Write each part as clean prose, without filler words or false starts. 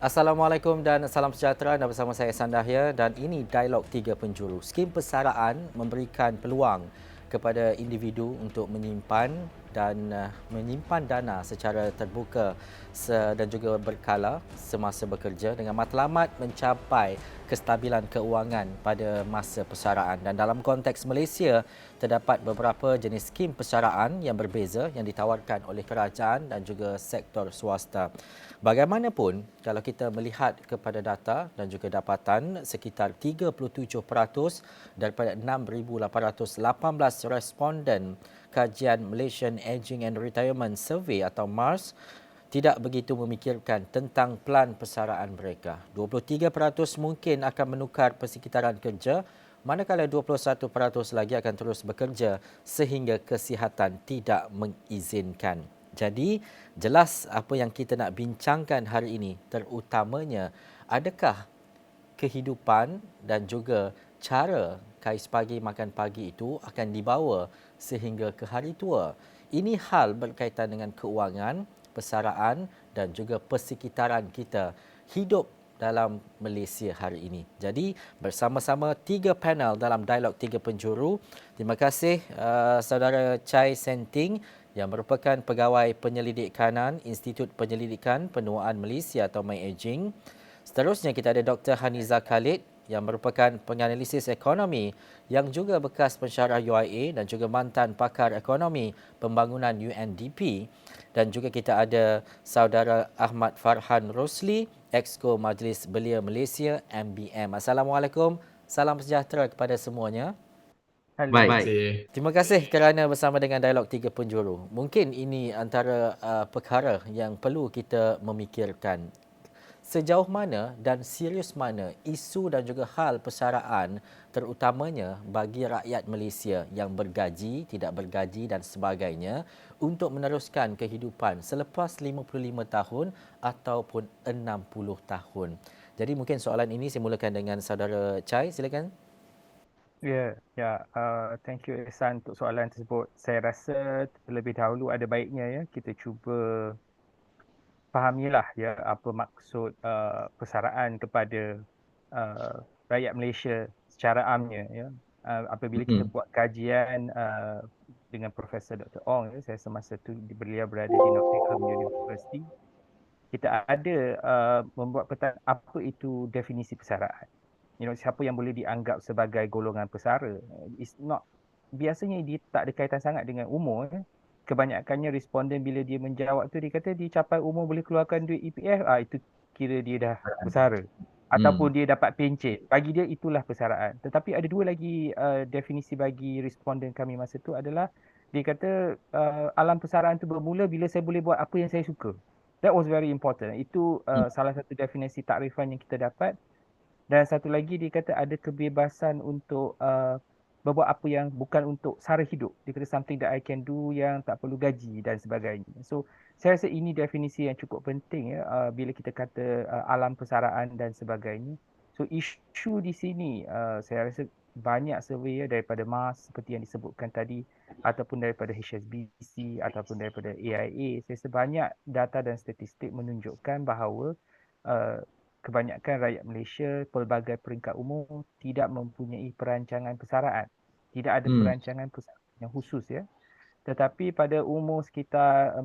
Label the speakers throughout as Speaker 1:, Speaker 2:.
Speaker 1: Assalamualaikum dan salam sejahtera. Anda bersama saya Sandahya dan ini Dialog Tiga Penjuru. Skim persaraan memberikan peluang kepada individu untuk menyimpan dana secara terbuka dan juga berkala semasa bekerja dengan matlamat mencapai kestabilan keuangan pada masa persaraan. Dan dalam konteks Malaysia, terdapat beberapa jenis skim persaraan yang berbeza yang ditawarkan oleh kerajaan dan juga sektor swasta. Bagaimanapun, kalau kita melihat kepada data dan juga dapatan, sekitar 37% daripada 6,818 responden kajian Malaysian Aging and Retirement Survey atau MARS tidak begitu memikirkan tentang pelan persaraan mereka. 23% mungkin akan menukar persekitaran kerja, manakala 21% lagi akan terus bekerja sehingga kesihatan tidak mengizinkan. Jadi, jelas apa yang kita nak bincangkan hari ini, terutamanya adakah kehidupan dan juga cara kais pagi makan pagi itu akan dibawa sehingga ke hari tua. Ini hal berkaitan dengan keuangan, persaraan dan juga persekitaran kita hidup dalam Malaysia hari ini. Jadi bersama-sama 3 panel dalam Dialog Tiga Penjuru. Terima kasih saudara Chai Senting yang merupakan pegawai penyelidik kanan Institut Penyelidikan Penuaan Malaysia atau MyAgeing. Seterusnya kita ada Dr. Haniza Khalid yang merupakan penganalisis ekonomi yang juga bekas pensyarah UIA dan juga mantan pakar ekonomi pembangunan UNDP. Dan juga kita ada saudara Ahmad Farhan Rosli, Exco Majlis Belia Malaysia MBM. Assalamualaikum, salam sejahtera kepada semuanya.
Speaker 2: Halo.
Speaker 3: Baik.
Speaker 1: Terima kasih kerana bersama dengan Dialog Tiga Penjuru. Mungkin ini antara perkara yang perlu kita memikirkan. Sejauh mana dan serius mana isu dan juga hal persaraan terutamanya bagi rakyat Malaysia yang bergaji, tidak bergaji dan sebagainya untuk meneruskan kehidupan selepas 55 tahun ataupun 60 tahun. Jadi mungkin soalan ini saya mulakan dengan saudara Chai, silakan.
Speaker 2: Thank you Ihsan untuk soalan tersebut. Saya rasa terlebih dahulu ada baiknya kita cuba fahamilah apa maksud persaraan kepada rakyat Malaysia secara amnya apabila kita buat kajian dengan Profesor Dr. Ong saya semasa tu beliau berada di Nottingham University, kita ada membuat peta apa itu definisi persaraan. Siapa yang boleh dianggap sebagai golongan pesara. It's not, biasanya dia tak ada kaitan sangat dengan umur. Kebanyakannya responden bila dia menjawab tu dia kata dia capai umur boleh keluarkan duit EPF, itu kira dia dah pesara. Ataupun dia dapat pencen. Bagi dia itulah persaraan. Tetapi ada dua lagi definisi bagi responden kami masa tu adalah dia kata alam persaraan tu bermula bila saya boleh buat apa yang saya suka. That was very important. Itu salah satu definisi takrifan yang kita dapat. Dan satu lagi dia kata ada kebebasan untuk berbuat apa yang bukan untuk sara hidup. Dia kata something that I can do yang tak perlu gaji dan sebagainya. So saya rasa ini definisi yang cukup penting bila kita kata alam persaraan dan sebagainya. So isu di sini saya rasa banyak survey daripada MAS seperti yang disebutkan tadi ataupun daripada HSBC ataupun daripada AIA. Saya rasa banyak data dan statistik menunjukkan bahawa kebanyakan rakyat Malaysia pelbagai peringkat umur tidak mempunyai perancangan persaraan. Tidak ada perancangan persaraan yang khusus Tetapi pada umur sekitar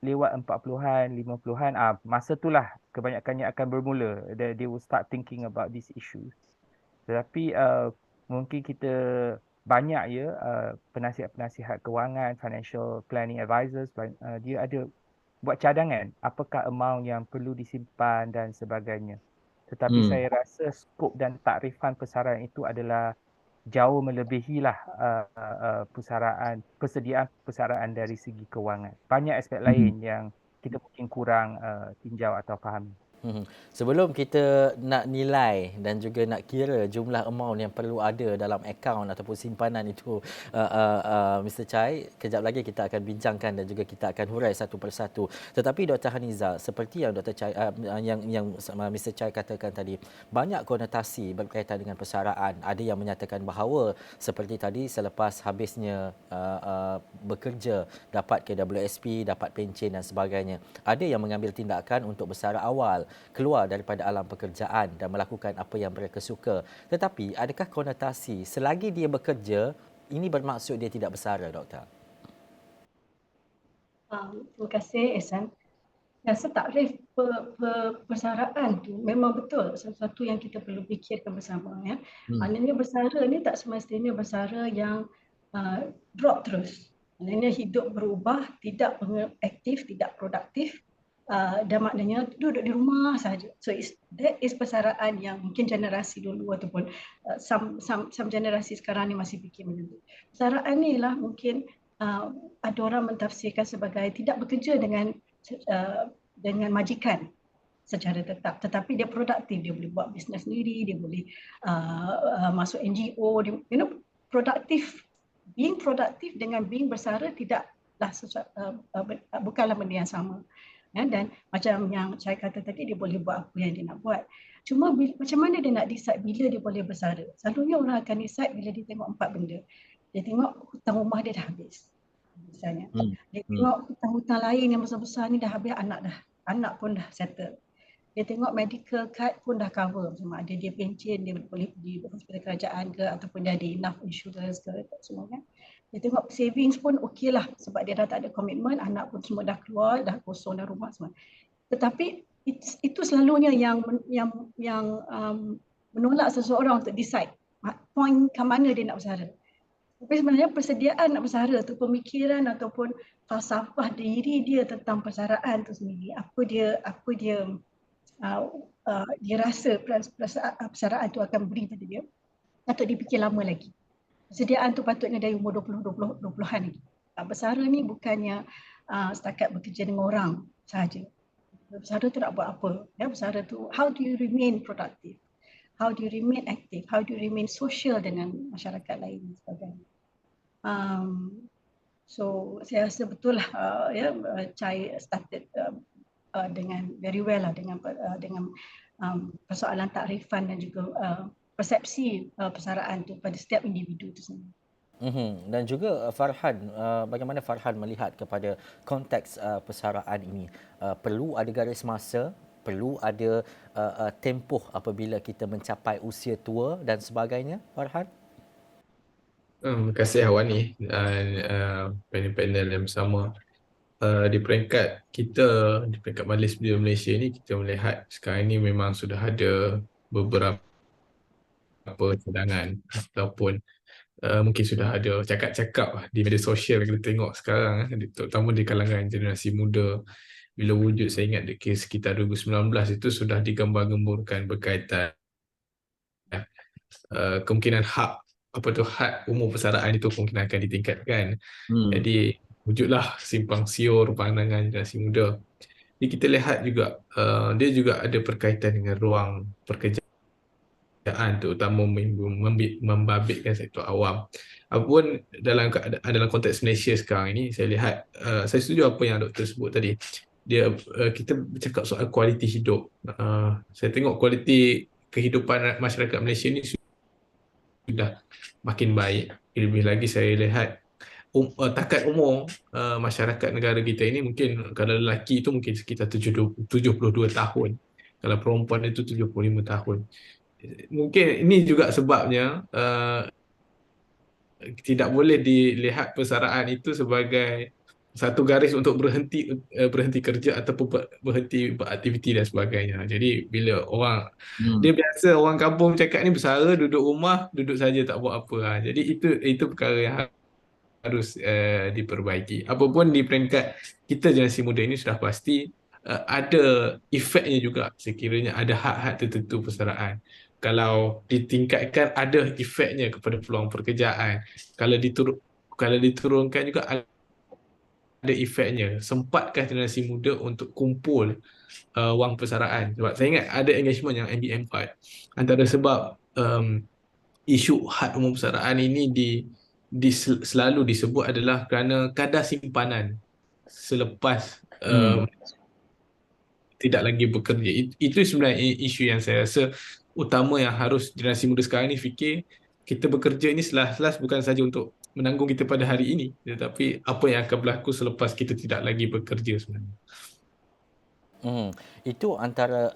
Speaker 2: lewat 40-an, 50-an, masa itulah kebanyakannya akan bermula. They will start thinking about these issues. Tetapi mungkin kita banyak penasihat-penasihat kewangan, financial planning advisors, dia ada buat cadangan apakah amount yang perlu disimpan dan sebagainya. Tetapi saya rasa skop dan takrifan persaraan itu adalah jauh melebihilah persediaan persaraan dari segi kewangan. Banyak aspek lain yang kita mungkin kurang tinjau atau fahami.
Speaker 1: Sebelum kita nak nilai dan juga nak kira jumlah amount yang perlu ada dalam akaun ataupun simpanan itu, Mr. Chai, kejap lagi kita akan bincangkan dan juga kita akan hurai satu persatu. Tetapi Dr. Haniza, seperti yang Dr. Chai, yang Mr. Chai katakan tadi, banyak konotasi berkaitan dengan persaraan. Ada yang menyatakan bahawa seperti tadi selepas habisnya bekerja dapat KWSP, dapat pencen dan sebagainya. Ada yang mengambil tindakan untuk bersara awal keluar daripada alam pekerjaan dan melakukan apa yang mereka suka. Tetapi adakah konotasi selagi dia bekerja ini bermaksud dia tidak bersara, Doktor?
Speaker 3: Terima kasih Ehsan. Rasa takrif persaraan tu memang betul sesuatu yang kita perlu fikirkan bersama ya. Maknanya bersara ni tak semestinya bersara yang drop terus. Maknanya hidup berubah, tidak aktif, tidak produktif, dan maknanya duduk di rumah saja. So that is persaraan yang mungkin generasi dulu ataupun some generasi sekarang ni masih fikir macam tu. Persaraan ni lah mungkin ada orang mentafsirkan sebagai tidak bekerja dengan majikan secara tetap, tetapi dia produktif, dia boleh buat bisnes sendiri, dia boleh masuk NGO, dia, produktif. Being produktif dengan being bersara tidaklah bukanlah benda yang sama. Ya, dan macam yang saya kata tadi, dia boleh buat apa yang dia nak buat. Cuma macam mana dia nak decide bila dia boleh bersara? Selalunya orang akan decide bila dia tengok 4 benda. Dia tengok hutang rumah dia dah habis. Misalnya. Dia tengok hutang-hutang lain yang besar-besar ni dah habis, anak pun dah settle. Dia tengok medical card pun dah cover. Macam ada dia pencen, dia boleh pergi hospital kerajaan ke, ataupun dia ada enough insurance ke, semua kan. Dia tengok savings pun okey lah sebab dia dah tak ada komitmen, anak pun semua dah keluar, dah kosong dah rumah semua. Tetapi itu selalunya yang menolak seseorang untuk decide point ke mana dia nak bersara. Tapi sebenarnya persediaan nak bersara tu, pemikiran ataupun falsafah diri dia tentang persaraan tu sendiri, apa dia rasa persaraan tu akan beri pada dia, patut dipikir lama lagi. Persediaan tu patutnya dari umur 20-an lagi. Bersara ni bukannya setakat bekerja dengan orang sahaja. Bersara tu nak buat apa? Ya, bersara tu, how do you remain productive? How do you remain active? How do you remain social dengan masyarakat lain dan sebagainya. So saya rasa betul lah Chai started dengan very well lah dengan persoalan takrifan dan juga persepsi persaraan tu pada setiap individu tu sendiri.
Speaker 1: Dan juga Farhan, bagaimana Farhan melihat kepada konteks persaraan ini? Perlu ada garis masa, perlu ada tempoh apabila kita mencapai usia tua dan sebagainya, Farhan?
Speaker 4: Terima kasih Awani dan panel-panel yang bersama. Di peringkat kita, di peringkat Majlis Belia Malaysia ni, kita melihat sekarang ini memang sudah ada beberapa cadangan ataupun mungkin sudah ada cakap-cakap di media sosial yang kita tengok sekarang, terutama di kalangan generasi muda. Bila wujud, saya ingat sekitar 2019 itu sudah digembar-gemburkan berkaitan kemungkinan hak umur persaraan itu kemungkinan akan ditingkatkan. Jadi wujudlah simpang siur pandangan generasi muda. Jadi kita lihat juga dia juga ada berkaitan dengan ruang pekerjaan, terutama membabitkan sektor awam. Apapun dalam konteks Malaysia sekarang ini, saya lihat, saya setuju apa yang doktor sebut tadi. Kita bercakap soal kualiti hidup. Saya tengok kualiti kehidupan masyarakat Malaysia ini sudah makin baik. Lebih lagi saya lihat takat umur masyarakat negara kita ini, mungkin kalau lelaki itu mungkin sekitar 72 tahun, kalau perempuan itu 75 tahun. Mungkin ini juga sebabnya tidak boleh dilihat persaraan itu sebagai satu garis untuk berhenti kerja ataupun berhenti beraktiviti dan sebagainya. Jadi bila dia biasa orang kampung cakap ni bersara, duduk rumah, duduk saja tak buat apa. Jadi itu perkara yang harus diperbaiki. Apapun di peringkat kita generasi muda ini sudah pasti ada efeknya juga sekiranya ada hak-hak tertentu persaraan. Kalau ditingkatkan, ada efeknya kepada peluang pekerjaan. Kalau diturunkan juga ada efeknya. Sempatkah generasi muda untuk kumpul wang persaraan? Sebab saya ingat ada engagement yang MBM4. Antara sebab isu had umum persaraan ini selalu disebut adalah kerana kadar simpanan selepas tidak lagi bekerja. Itu sebenarnya isu yang saya rasa utama yang harus generasi muda sekarang ni fikir. Kita bekerja ini selas-selas bukan saja untuk menanggung kita pada hari ini, tetapi apa yang akan berlaku selepas kita tidak lagi bekerja sebenarnya.
Speaker 1: Itu antara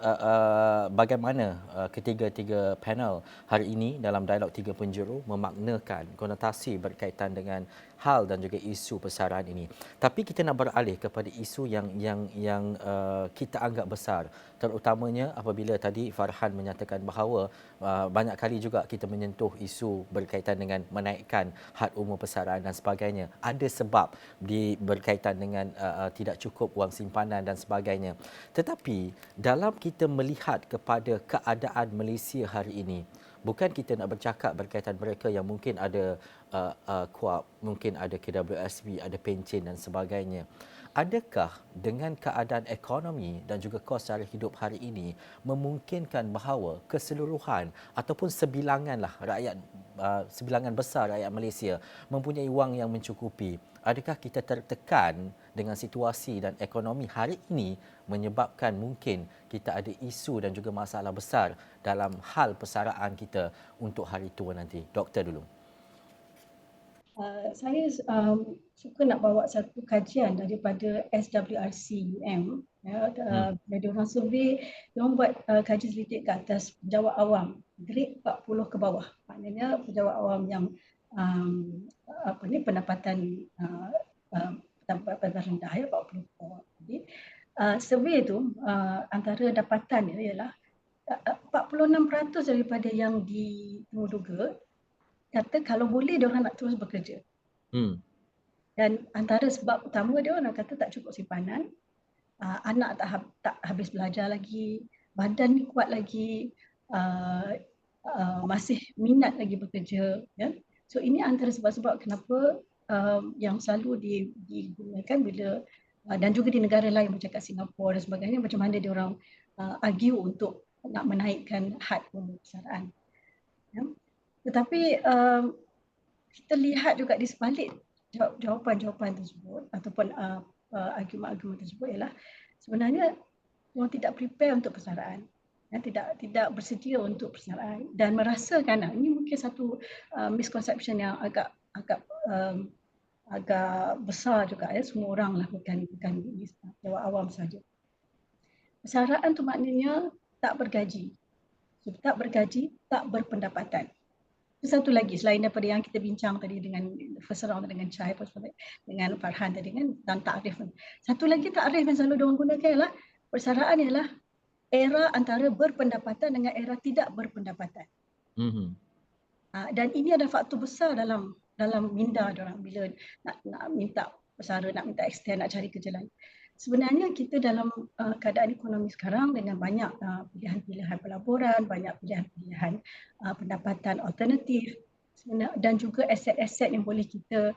Speaker 1: bagaimana ketiga-tiga panel hari ini dalam dialog tiga penjuru memaknakan konotasi berkaitan dengan hal dan juga isu persaraan ini. Tapi kita nak beralih kepada isu yang kita anggap besar, terutamanya apabila tadi Farhan menyatakan bahawa banyak kali juga kita menyentuh isu berkaitan dengan menaikkan had umur persaraan dan sebagainya. Ada sebab berkaitan dengan tidak cukup wang simpanan dan sebagainya. Tetapi dalam kita melihat kepada keadaan Malaysia hari ini, bukan kita nak bercakap berkaitan mereka yang mungkin ada KUAP, mungkin ada KWSP, ada pencen dan sebagainya. Adakah dengan keadaan ekonomi dan juga kos cara hidup hari ini memungkinkan bahawa keseluruhan ataupun sebilanganlah rakyat, sebilangan besar rakyat Malaysia mempunyai wang yang mencukupi? Adakah kita tertekan dengan situasi dan ekonomi hari ini menyebabkan mungkin kita ada isu dan juga masalah besar dalam hal persaraan kita untuk hari tua nanti? Doktor dulu.
Speaker 3: Saya suka nak bawa satu kajian daripada SWRC-UM. Bila diorang survey, diorang buat kajian sedikit ke atas pejabat awam grade 40 ke bawah. Maknanya pejabat awam yang pendapatan rendah, 40 ke bawah. Jadi survey itu antara dapatan ialah 46% daripada yang ditemuduga kata kalau boleh dia orang nak terus bekerja. Dan antara sebab utama dia orang kata tak cukup simpanan, anak tak habis belajar lagi, badan ni kuat lagi, masih minat lagi bekerja, ya. So ini antara sebab-sebab kenapa yang selalu digunakan bila dan juga di negara lain macam kat Singapura dan sebagainya, macam mana dia orang argue untuk nak menaikkan had umur persaraan. Ya. Tetapi kita lihat juga di sebalik jawapan-jawapan tersebut ataupun argument-argument tersebut ialah sebenarnya orang tidak prepare untuk persaraan. Tidak bersedia untuk persaraan dan merasakan ini mungkin satu misconception yang agak besar juga, ya. Semua orang lah, bukan jawab awam saja. Persaraan tu maknanya tak bergaji. So, tak bergaji, tak berpendapatan. Itu satu lagi selain daripada yang kita bincang tadi dengan first round dengan Chai, dengan Farhan tadi kan, dan takrif. Satu lagi takrif yang selalu diorang gunakan ialah persaraan ialah era antara berpendapatan dengan era tidak berpendapatan. Dan ini ada faktor besar dalam minda diorang bila nak minta persara, nak minta extend, nak cari kerja lain. Sebenarnya kita dalam keadaan ekonomi sekarang dengan banyak pilihan-pilihan pelaburan, banyak pilihan-pilihan pendapatan alternatif dan juga aset-aset yang boleh kita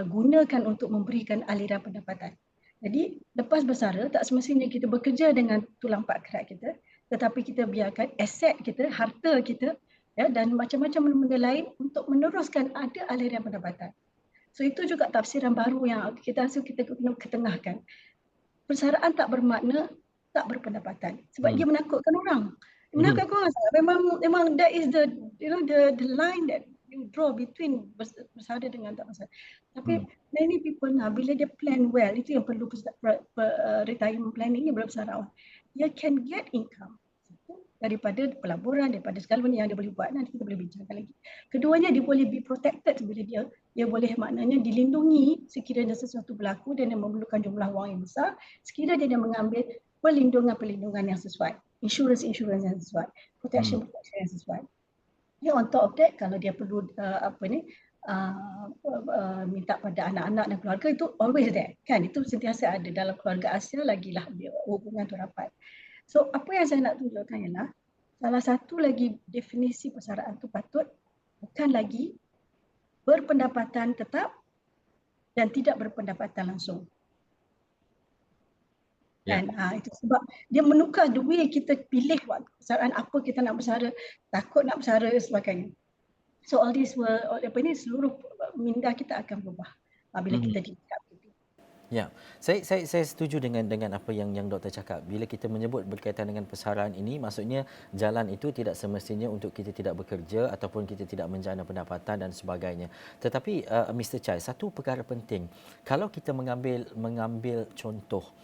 Speaker 3: gunakan untuk memberikan aliran pendapatan. Jadi lepas bersara tak semestinya kita bekerja dengan tulang pakerat kita, tetapi kita biarkan aset kita, harta kita, ya, dan macam-macam benda lain untuk meneruskan ada aliran pendapatan. So itu juga tafsiran baru yang kita rasa kita kena ketengahkan. Persaraan tak bermakna tak berpendapatan sebab dia menakutkan orang. Menakutkan orang. Memang that is the line that you draw between bersara dengan tak bersara. Tapi many people bila dia plan well, itu yang perlu retirement planning ni bersara awal. Dia can get income daripada pelaburan, daripada segala benda yang dia boleh buat. Nanti kita boleh bincangkan lagi. Keduanya dia boleh be protected bila dia boleh maknanya dilindungi sekiranya sesuatu berlaku dan dia memerlukan jumlah wang yang besar, sekiranya dia mengambil perlindungan yang sesuai, insurance yang sesuai, protection yang sesuai. Ya, on top of that, kalau dia perlu minta pada anak-anak dan keluarga, itu always there, kan? Itu sentiasa ada dalam keluarga Asia, lagilah hubungan tu rapat. So apa yang saya nak tunjukkan ialah salah satu lagi definisi persaraan tu patut bukan lagi berpendapatan tetap dan tidak berpendapatan langsung. Dan itu sebab dia menukar the way kita pilih waktu persaraan, apa kita nak bersara, takut nak bersara dan sebagainya. So all this seluruh minda kita akan berubah bila kita dikap.
Speaker 1: Ya, saya setuju dengan apa yang doktor cakap. Bila kita menyebut berkaitan dengan persaraan ini, maksudnya jalan itu tidak semestinya untuk kita tidak bekerja ataupun kita tidak menjana pendapatan dan sebagainya. Tetapi Mr. Chai, satu perkara penting, kalau kita mengambil contoh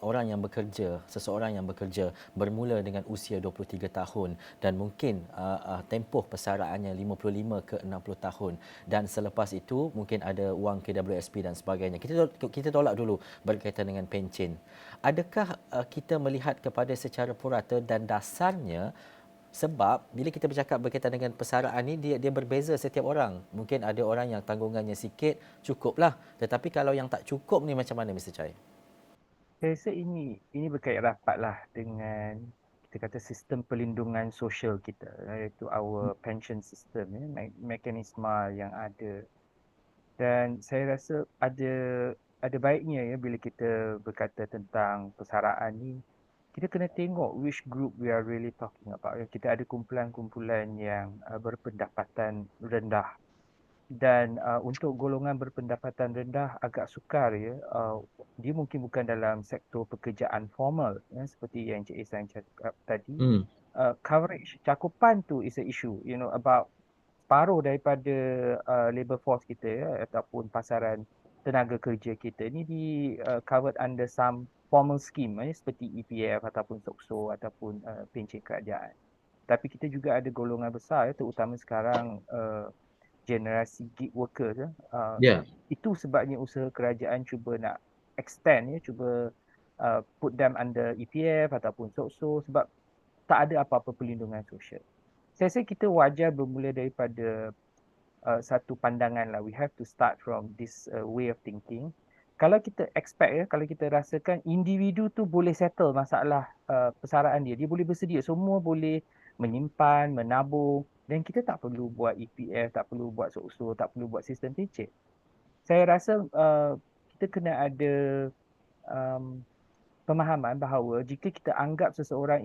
Speaker 1: orang yang bekerja, seseorang yang bekerja bermula dengan usia 23 tahun dan mungkin tempoh persaraannya 55 ke 60 tahun dan selepas itu mungkin ada wang KWSP dan sebagainya. Kita tolak dulu berkaitan dengan pencen. Adakah kita melihat kepada secara purata dan dasarnya, sebab bila kita berkaitan dengan persaraan ni dia berbeza setiap orang. Mungkin ada orang yang tanggungannya sikit, cukuplah. Tetapi kalau yang tak cukup ni macam mana, Mr. Chai?
Speaker 2: Saya rasa ini berkait rapatlah dengan kita kata sistem perlindungan sosial kita, iaitu our pension system, mekanisme yang ada. Dan saya rasa ada baiknya bila kita berkata tentang persaraan ni, kita kena tengok which group we are really talking about. Kita ada kumpulan-kumpulan yang berpendapatan rendah. Dan untuk golongan berpendapatan rendah agak sukar dia mungkin bukan dalam sektor pekerjaan formal seperti yang Encik Ihsan cakap tadi. Coverage, cakupan tu is a issue, about separuh daripada labour force kita ataupun pasaran tenaga kerja kita ni di covered under some formal scheme seperti EPF ataupun SOCSO ataupun pencen kerajaan. Tapi kita juga ada golongan besar terutama sekarang generasi gig workers. Itu sebabnya usaha kerajaan cuba nak extend, cuba put them under EPF ataupun SOCSO sebab tak ada apa-apa perlindungan sosial. Saya rasa kita wajar bermula daripada satu pandangan lah. We have to start from this way of thinking. Kalau kita expect, kalau kita rasakan individu tu boleh settle masalah persaraan dia boleh bersedia, semua boleh menyimpan, menabung, dan kita tak perlu buat EPF, tak perlu buat SOCSO, tak perlu buat sistem pencen. Saya rasa kita kena ada pemahaman bahawa jika kita anggap seseorang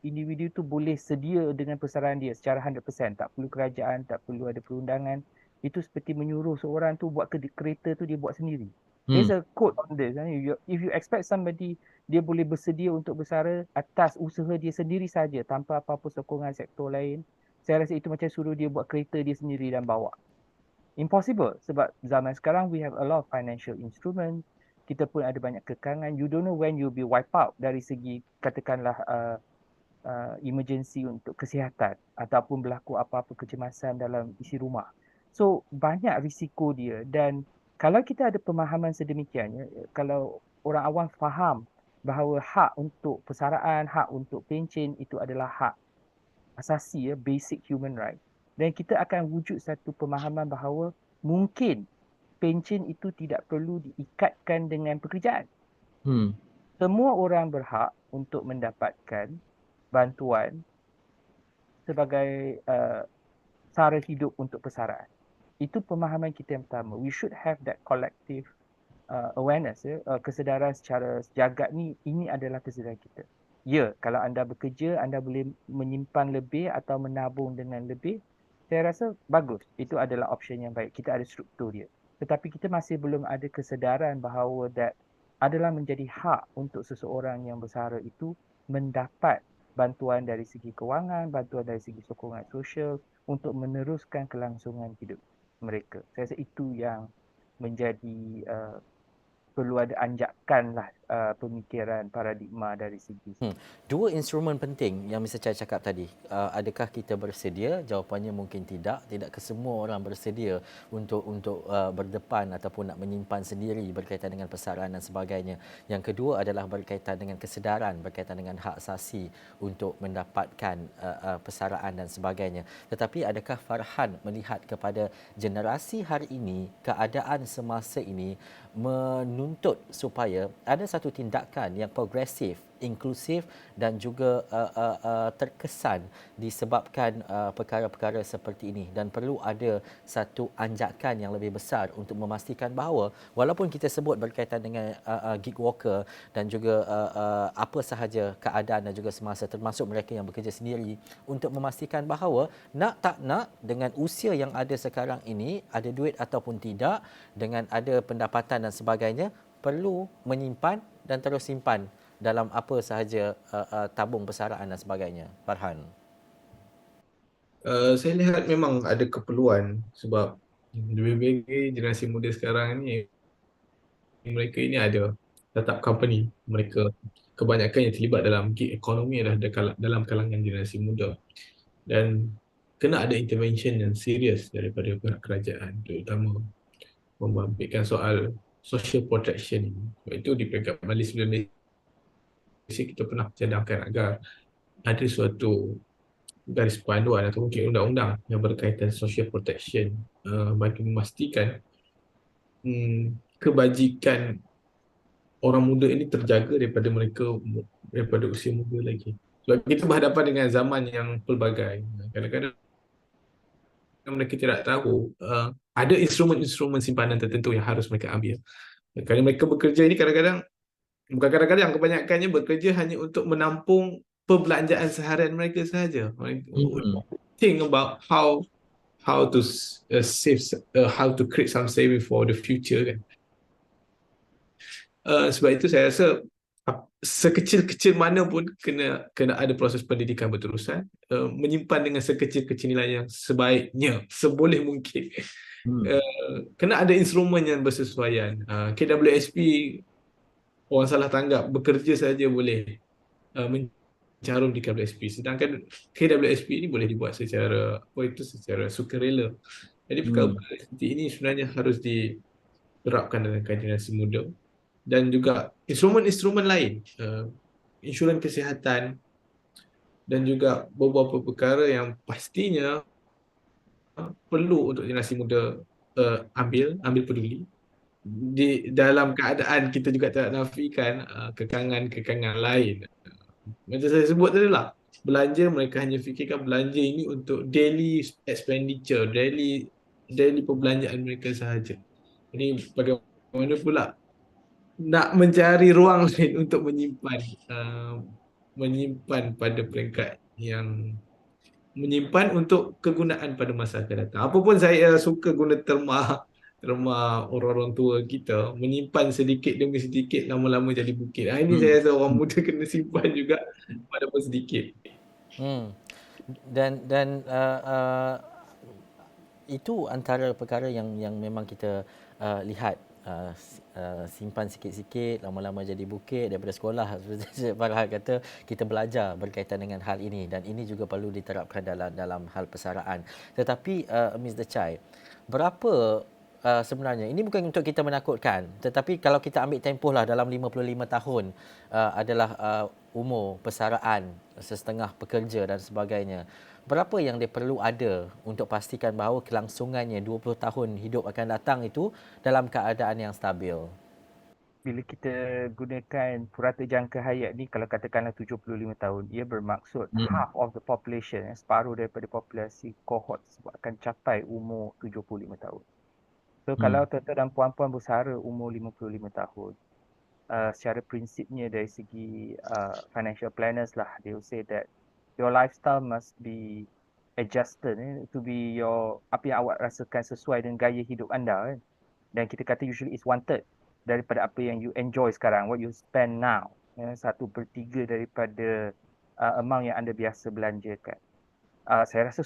Speaker 2: individu tu boleh sedia dengan persaraan dia secara 100%, tak perlu kerajaan, tak perlu ada perundangan, itu seperti menyuruh seorang tu buat kereta tu dia buat sendiri. There's a quote on this. If you expect somebody dia boleh bersedia untuk bersara atas usaha dia sendiri saja tanpa apa-apa sokongan sektor lain, saya rasa itu macam suruh dia buat kereta dia sendiri dan bawa. Impossible sebab zaman sekarang we have a lot of financial instruments. Kita pun ada banyak kekangan. You don't know when you'll be wiped out dari segi katakanlah emergency untuk kesihatan ataupun berlaku apa-apa kecemasan dalam isi rumah. So banyak risiko dia, dan kalau kita ada pemahaman sedemikian, kalau orang awam faham bahawa hak untuk persaraan, hak untuk pencen itu adalah hak asasi, basic human right, dan kita akan wujud satu pemahaman bahawa mungkin pencen itu tidak perlu diikatkan dengan pekerjaan. Semua orang berhak untuk mendapatkan bantuan sebagai sara hidup untuk persaraan. Itu pemahaman kita yang pertama. We should have that collective awareness, kesedaran secara sejagat ni, ini adalah kesedaran kita. Ya, kalau anda bekerja, anda boleh menyimpan lebih atau menabung dengan lebih, saya rasa bagus. Itu adalah option yang baik. Kita ada struktur dia. Tetapi kita masih belum ada kesedaran bahawa that adalah menjadi hak untuk seseorang yang bersara itu mendapat bantuan dari segi kewangan, bantuan dari segi sokongan sosial untuk meneruskan kelangsungan hidup mereka. Saya rasa itu yang menjadi perlu ada anjakan lah pemikiran paradigma dari segi.
Speaker 1: Dua instrumen penting yang Mr. Chai cakap tadi. Adakah kita bersedia? Jawapannya mungkin tidak. Tidak kesemua orang bersedia untuk berdepan ataupun nak menyimpan sendiri berkaitan dengan persaraan dan sebagainya. Yang kedua adalah berkaitan dengan kesedaran, berkaitan dengan hak asasi untuk mendapatkan persaraan dan sebagainya. Tetapi adakah Farhan melihat kepada generasi hari ini, keadaan semasa ini menuntut supaya ada satu tindakan yang progresif, inklusif dan juga terkesan disebabkan perkara-perkara seperti ini, dan perlu ada satu anjakan yang lebih besar untuk memastikan bahawa walaupun kita sebut berkaitan dengan gig worker dan juga apa sahaja keadaan dan juga semasa, termasuk mereka yang bekerja sendiri, untuk memastikan bahawa nak tak nak dengan usia yang ada sekarang ini, ada duit ataupun tidak, dengan ada pendapatan dan sebagainya, perlu menyimpan dan terus simpan dalam apa sahaja tabung persaraan dan sebagainya. Farhan.
Speaker 4: Saya lihat memang ada keperluan sebab lebih-lebih generasi muda sekarang ni, mereka ini ada startup company. Mereka kebanyakan yang terlibat dalam gig economy adalah dalam kalangan generasi muda. Dan kena ada intervention yang serius daripada pihak kerajaan, terutama membabitkan soal social protection ini. Sebab itu di peringkat Majlis Malaysia kita pernah cadangkan agar ada suatu garis panduan atau mungkin undang-undang yang berkaitan social protection bagi memastikan kebajikan orang muda ini terjaga daripada usia muda lagi. Sebab kita berhadapan dengan zaman yang pelbagai. Kadang-kadang mereka tidak tahu ada instrumen-instrumen simpanan tertentu yang harus mereka ambil. Kerana mereka bekerja ini bukan kadang-kadang, kebanyakannya bekerja hanya untuk menampung perbelanjaan seharian mereka sahaja. Think about how to save, how to create some saving for the future kan. Sebab itu saya rasa sekecil-kecil mana pun kena ada proses pendidikan berterusan, menyimpan dengan sekecil-kecil nilai yang sebaiknya, seboleh mungkin. Kena ada instrumen yang bersesuaian. KWSP, orang salah tanggap, bekerja saja boleh mencarum di KWSP, sedangkan KWSP ini boleh dibuat secara sukarela. Jadi perkara-perkara seperti ini sebenarnya harus diterapkan dalam generasi muda. Dan juga instrumen-instrumen lain, insurans kesihatan dan juga beberapa perkara yang pastinya perlu untuk generasi muda ambil peduli. Di dalam keadaan kita juga tak nafikan kekangan-kekangan lain. Macam saya sebut tadi lah, belanja, mereka hanya fikirkan belanja ini untuk daily expenditure, daily perbelanjaan mereka sahaja. Jadi bagaimana pula nak mencari ruang lain untuk menyimpan pada peringkat yang menyimpan untuk kegunaan pada masa akan datang. Apapun saya suka guna terma orang-orang tua kita, menyimpan sedikit demi sedikit, lama-lama jadi bukit. Ini saya rasa orang muda kena simpan juga walaupun sedikit.
Speaker 1: Dan itu antara perkara yang memang kita lihat. Simpan sikit-sikit, lama-lama jadi bukit. Daripada sekolah, seperti Farhan kata, kita belajar berkaitan dengan hal ini, dan ini juga perlu diterapkan dalam hal persaraan. Tetapi Mr. Chai, berapa sebenarnya, ini bukan untuk kita menakutkan, tetapi kalau kita ambil tempoh lah, dalam 55 tahun adalah umur persaraan sesetengah pekerja dan sebagainya. Berapa yang dia perlu ada untuk pastikan bahawa kelangsungannya 20 tahun hidup akan datang itu dalam keadaan yang stabil?
Speaker 2: Bila kita gunakan purata jangka hayat ni, kalau katakanlah 75 tahun, ia bermaksud half of the population, separuh daripada populasi kohort tersebut akan capai umur 75 tahun. So kalau tuan-tuan dan puan-puan bersara umur 55 tahun, secara prinsipnya dari segi financial planners lah, they will say that your lifestyle must be adjusted to be apa yang awak rasakan sesuai dengan gaya hidup anda kan. Dan kita kata usually is 1/3 daripada apa yang you enjoy sekarang, what you spend now, 1/3 daripada amount yang anda biasa belanjakan. Saya rasa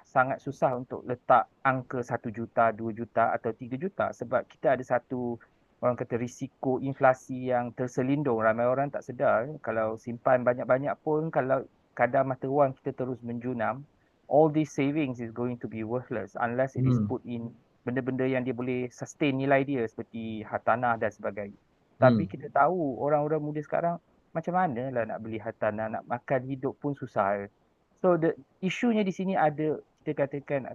Speaker 2: sangat susah untuk letak angka 1 juta, 2 juta atau 3 juta, sebab kita ada satu, orang kata, risiko inflasi yang terselindung. Ramai orang tak sedar, kalau simpan banyak-banyak pun, kalau kadar mata wang kita terus menjunam, all these savings is going to be worthless unless it is put in benda-benda yang dia boleh sustain nilai dia, seperti hartanah dan sebagainya. Tapi kita tahu orang-orang muda sekarang macam mana lah nak beli hartanah, nak makan hidup pun susah. So the isunya di sini ada, kita katakan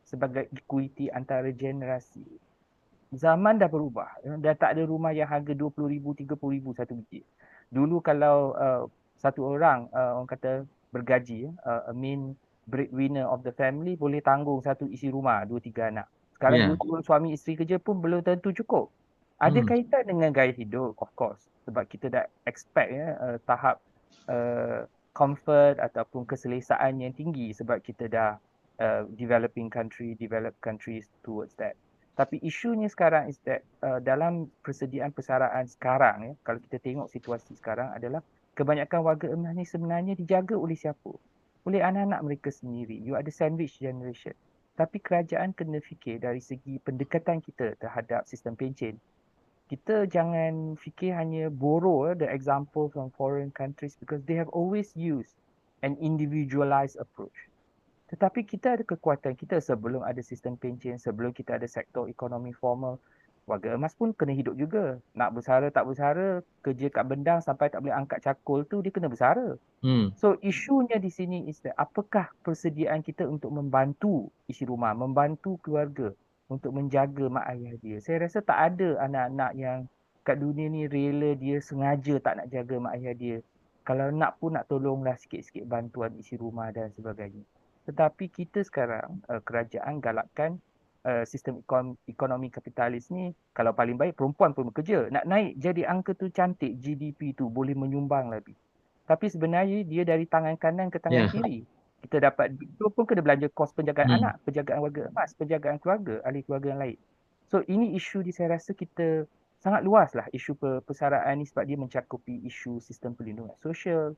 Speaker 2: sebagai equity antara generasi. Zaman dah berubah, dah tak ada rumah yang harga 20,000, 30,000 satu biji. Dulu kalau satu orang, orang kata bergaji, a main breadwinner of the family, boleh tanggung satu isi rumah, 2-3 anak. Sekarang dua suami isteri kerja pun belum tentu cukup. Ada kaitan dengan gaya hidup, of course, sebab kita dah expect tahap comfort ataupun keselesaan yang tinggi, sebab kita dah developed countries towards that. Tapi isunya sekarang is that dalam persediaan persaraan sekarang, kalau kita tengok situasi sekarang, adalah kebanyakan warga emas ni sebenarnya dijaga oleh siapa? Oleh anak-anak mereka sendiri. You ada sandwich generation. Tapi kerajaan kena fikir dari segi pendekatan kita terhadap sistem pencen. Kita jangan fikir hanya borrow the example from foreign countries because they have always used an individualized approach. Tetapi kita ada kekuatan kita sebelum ada sistem pencen, sebelum kita ada sektor ekonomi formal. Warga emas pun kena hidup juga. Nak bersara tak bersara, kerja kat bendang sampai tak boleh angkat cakul tu dia kena bersara. So isunya di sini is that apakah persediaan kita untuk membantu isi rumah, membantu keluarga untuk menjaga mak ayah dia. Saya rasa tak ada anak-anak yang kat dunia ni rela dia sengaja tak nak jaga mak ayah dia. Kalau nak pun nak tolonglah sikit-sikit bantuan isi rumah dan sebagainya. Tetapi kita sekarang kerajaan galakkan sistem ekonomi kapitalis ni kalau paling baik perempuan pun bekerja. Nak naik jadi angka tu cantik, GDP tu boleh menyumbang lebih. Tapi sebenarnya dia dari tangan kanan ke tangan kiri. Kita dapat itu pun kena belanja kos penjagaan anak, penjagaan warga emas, penjagaan keluarga, ahli keluarga yang lain. So ini isu saya rasa kita sangat luas lah isu persaraan ni sebab dia mencakupi isu sistem perlindungan sosial,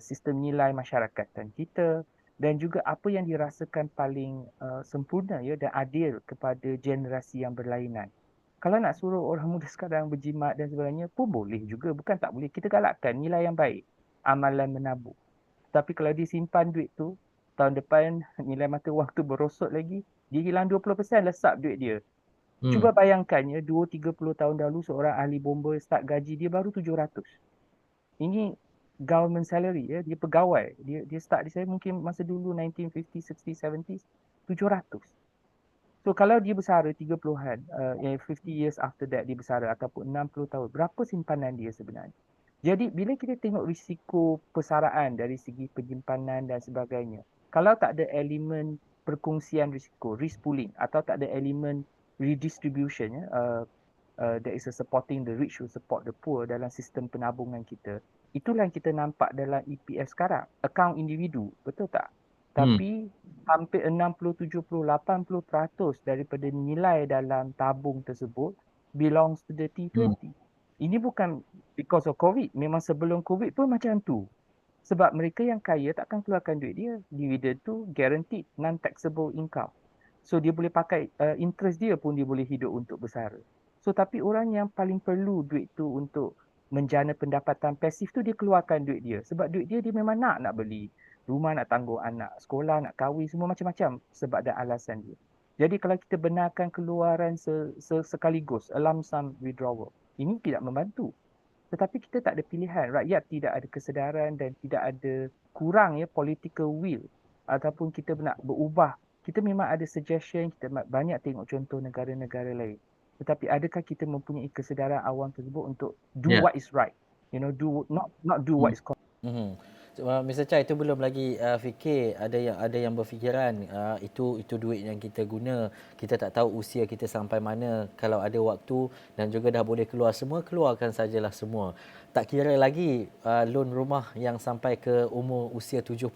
Speaker 2: sistem nilai masyarakatan kita dan juga apa yang dirasakan paling sempurna ya dan adil kepada generasi yang berlainan. Kalau nak suruh orang muda sekarang berjimat dan sebagainya pun boleh juga, bukan tak boleh. Kita galakkan nilai yang baik, amalan menabung. Tapi kalau dia simpan duit tu, tahun depan nilai mata wang tu berosot lagi, dia hilang 20% lesap duit dia. Cuba bayangkan ya, 20-30 tahun dahulu seorang ahli bomba start gaji dia baru 700. Ini government salary ya, dia pegawai. Dia start di saya mungkin masa dulu 1950, 60, 70s 700. So kalau dia bersara 30-an, 50 years after that dia bersara ataupun 60 tahun, berapa simpanan dia sebenarnya? Jadi bila kita tengok risiko persaraan dari segi penyimpanan dan sebagainya, kalau tak ada elemen perkongsian risiko, risk pooling atau tak ada elemen redistribution ya, that is a supporting the rich to support the poor dalam sistem penabungan kita, itulah yang kita nampak dalam EPF sekarang, akaun individu, betul tak? Tapi hampir 60, 70, 80% daripada nilai dalam tabung tersebut belongs to the T20. Ini bukan because of COVID. Memang sebelum COVID pun macam tu. Sebab mereka yang kaya takkan keluarkan duit dia. Dividend tu guaranteed non-taxable income. So dia boleh pakai interest dia pun dia boleh hidup untuk bersara. So tapi orang yang paling perlu duit tu untuk menjana pendapatan pasif tu dia keluarkan duit dia. Sebab duit dia memang nak beli rumah, nak tanggung anak, sekolah, nak kahwin, semua macam-macam sebab ada alasan dia. Jadi kalau kita benarkan keluaran sekaligus, a lump sum withdrawal, ini tidak membantu. Tetapi kita tak ada pilihan. Rakyat tidak ada kesedaran dan tidak ada kurang ya political will ataupun kita nak berubah. Kita memang ada suggestion, kita banyak tengok contoh negara-negara lain. Tetapi adakah kita mempunyai kesedaran awam tersebut untuk do what is right? You know, not do what is
Speaker 1: Mr. Chai, itu belum lagi fikir, ada yang berfikiran itu duit yang kita guna, kita tak tahu usia kita sampai mana. Kalau ada waktu dan juga dah boleh keluar semua, keluarkan sajalah semua. Tak kira lagi loan rumah yang sampai ke umur usia 70,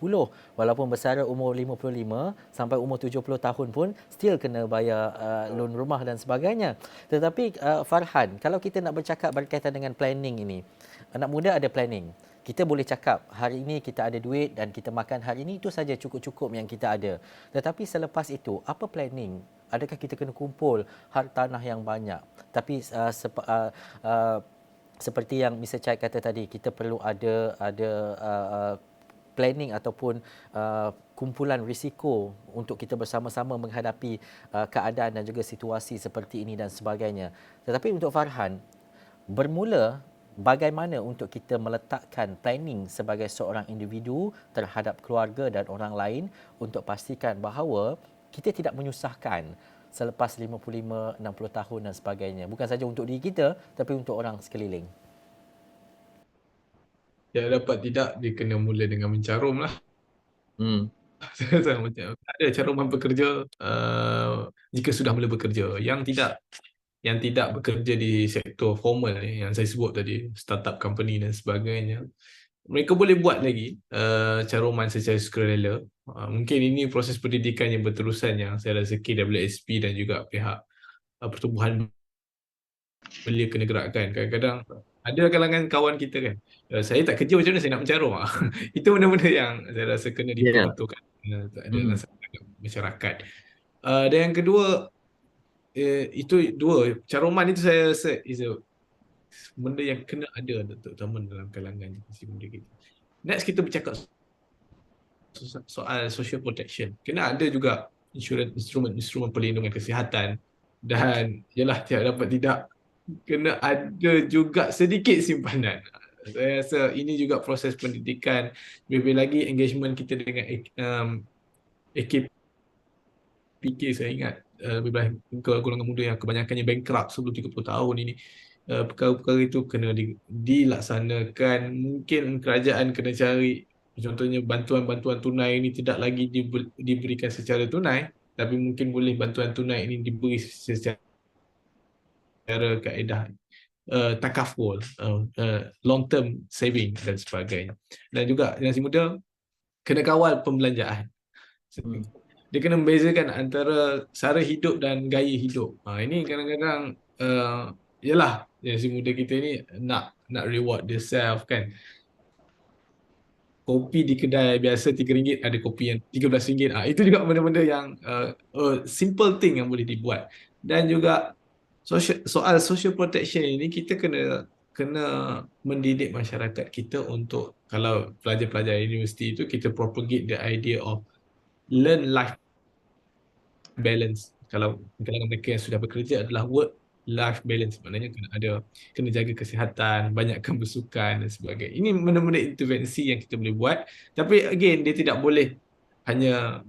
Speaker 1: walaupun bersara umur 55 sampai umur 70 tahun pun still kena bayar loan rumah dan sebagainya. Tetapi Farhan, kalau kita nak bercakap berkaitan dengan planning ini, anak muda ada planning. Kita boleh cakap hari ini kita ada duit dan kita makan hari ini, itu saja cukup-cukup yang kita ada. Tetapi selepas itu, apa planning? Adakah kita kena kumpul hartanah yang banyak? Tapi seperti yang Mr. Chai kata tadi, kita perlu ada planning ataupun kumpulan risiko untuk kita bersama-sama menghadapi keadaan dan juga situasi seperti ini dan sebagainya. Tetapi untuk Farhan, bermula bagaimana untuk kita meletakkan planning sebagai seorang individu terhadap keluarga dan orang lain untuk pastikan bahawa kita tidak menyusahkan selepas 55, 60 tahun dan sebagainya. Bukan saja untuk diri kita, tapi untuk orang sekeliling.
Speaker 4: Ya, dapat tidak dia kena mula dengan mencarum lah. Ada caruman pekerja jika sudah mula bekerja. Yang tidak bekerja di sektor formal ni, yang saya sebut tadi, startup company dan sebagainya, mereka boleh buat lagi caruman secara sukarela. Mungkin ini proses pendidikan yang berterusan yang saya rasa KWSP dan juga pihak pertubuhan belia kena gerakkan. Kadang-kadang ada kalangan kawan kita kan, saya tak kerja macam mana saya nak mencarum. Itu benda-benda yang saya rasa kena diperbetul dalam masyarakat. Dan yang kedua, itu dua. Caruman itu saya rasa is a benda yang kena ada terutama dalam kalangan generasi muda kita. Next kita bercakap soal social protection. Kena ada juga instrumen perlindungan kesihatan dan ialah tiada dapat tidak kena ada juga sedikit simpanan. Saya rasa ini juga proses pendidikan, lebih lagi engagement kita dengan AKPK. Saya ingat lebih banyak golongan muda yang kebanyakannya bankrupt sebelum 30 tahun ini. Perkara-perkara itu kena dilaksanakan. Mungkin kerajaan kena cari, contohnya bantuan-bantuan tunai ini tidak lagi diberikan secara tunai, tapi mungkin boleh bantuan tunai ini diberi secara kaedah takaful, long term saving dan sebagainya. Dan juga generasi muda kena kawal pembelanjaan. Dia kena membezakan antara cara hidup dan gaya hidup. Ini kadang-kadang yalah, generasi muda kita ni nak reward themselves kan. Kopi di kedai biasa RM3 ada kopi yang RM13. Itu juga benda-benda yang simple thing yang boleh dibuat. Dan juga soal social protection ini kita kena mendidik masyarakat kita untuk, kalau pelajar-pelajar universiti itu kita propagate the idea of learn life balance. Kalau kalangan mereka yang sudah bekerja adalah work life balance, maknanya kena jaga kesihatan, banyakkan bersukan dan sebagainya. Ini benda-benda intervensi yang kita boleh buat, tapi again dia tidak boleh hanya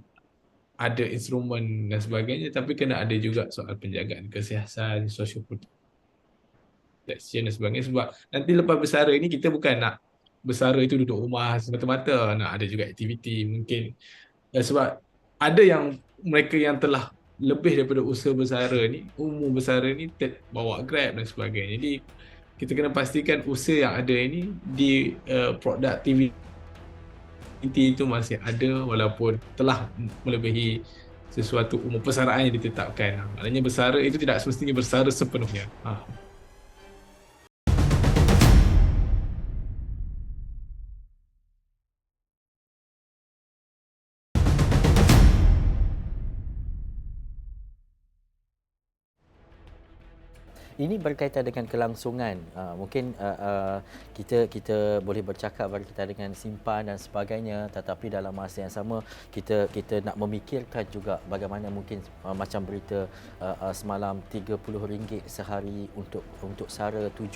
Speaker 4: ada instrumen dan sebagainya, tapi kena ada juga soal penjagaan kesihatan, social protection dan sebagainya. Sebab nanti lepas bersara ini kita bukan nak bersara itu duduk rumah semata-mata, nak ada juga aktiviti mungkin. Sebab ada yang mereka yang telah lebih daripada usaha bersara ni, umur bersara ni bawa Grab dan sebagainya. Jadi kita kena pastikan usaha yang ada ini di productivity itu masih ada walaupun telah melebihi sesuatu umur persaraan yang ditetapkan. Maknanya bersara itu tidak semestinya bersara sepenuhnya.
Speaker 1: Ini berkaitan dengan kelangsungan. Mungkin kita boleh bercakap berkaitan dengan simpan dan sebagainya, tetapi dalam masa yang sama kita nak memikirkan juga bagaimana mungkin macam berita semalam RM30 sehari untuk sara 7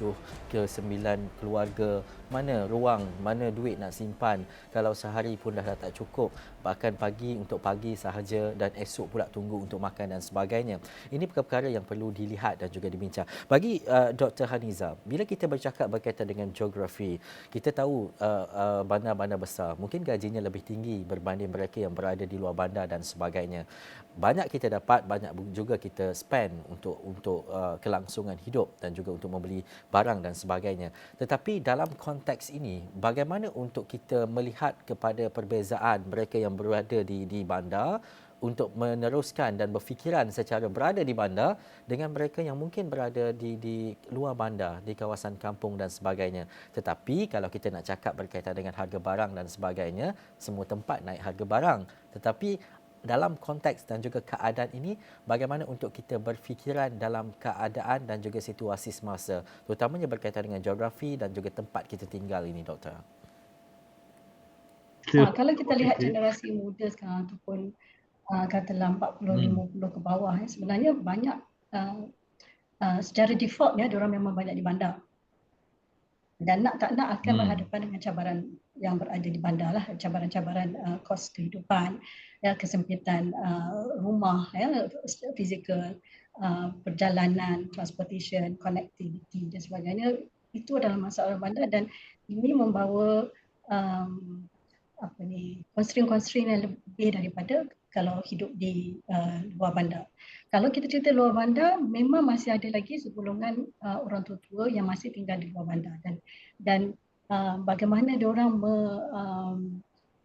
Speaker 1: ke 9 keluarga. Mana ruang, mana duit nak simpan kalau sehari pun dah tak cukup, bahkan pagi untuk pagi sahaja dan esok pula tunggu untuk makan dan sebagainya. Ini perkara yang perlu dilihat dan juga dibincang. Bagi Dr. Haniza, bila kita bercakap berkaitan dengan geografi, kita tahu bandar-bandar besar mungkin gajinya lebih tinggi berbanding mereka yang berada di luar bandar dan sebagainya. Banyak kita dapat, banyak juga kita spend untuk kelangsungan hidup dan juga untuk membeli barang dan sebagainya. Tetapi dalam konteks ini, bagaimana untuk kita melihat kepada perbezaan mereka yang berada di bandar untuk meneruskan dan berfikiran secara berada di bandar dengan mereka yang mungkin berada di luar bandar, di kawasan kampung dan sebagainya. Tetapi kalau kita nak cakap berkaitan dengan harga barang dan sebagainya, semua tempat naik harga barang. Tetapi dalam konteks dan juga keadaan ini, bagaimana untuk kita berfikiran dalam keadaan dan juga situasi semasa, terutamanya berkaitan dengan geografi dan juga tempat kita tinggal ini, Doktor?
Speaker 3: Kalau kita lihat generasi muda sekarang ataupun katalah 40-50 ke bawah, sebenarnya banyak secara defaultnya diorang memang banyak di bandar. Dan nak tak nak akan berhadapan dengan cabaran yang berada di bandar lah, cabaran-cabaran kos kehidupan, kesempitan rumah, fizikal, perjalanan, transportation, connectivity dan sebagainya. Itu adalah masalah bandar dan ini membawa constraint-constraint yang lebih daripada kalau hidup di luar bandar. Kalau kita cerita luar bandar, memang masih ada lagi segolongan orang tua-tua yang masih tinggal di luar bandar dan bagaimana diorang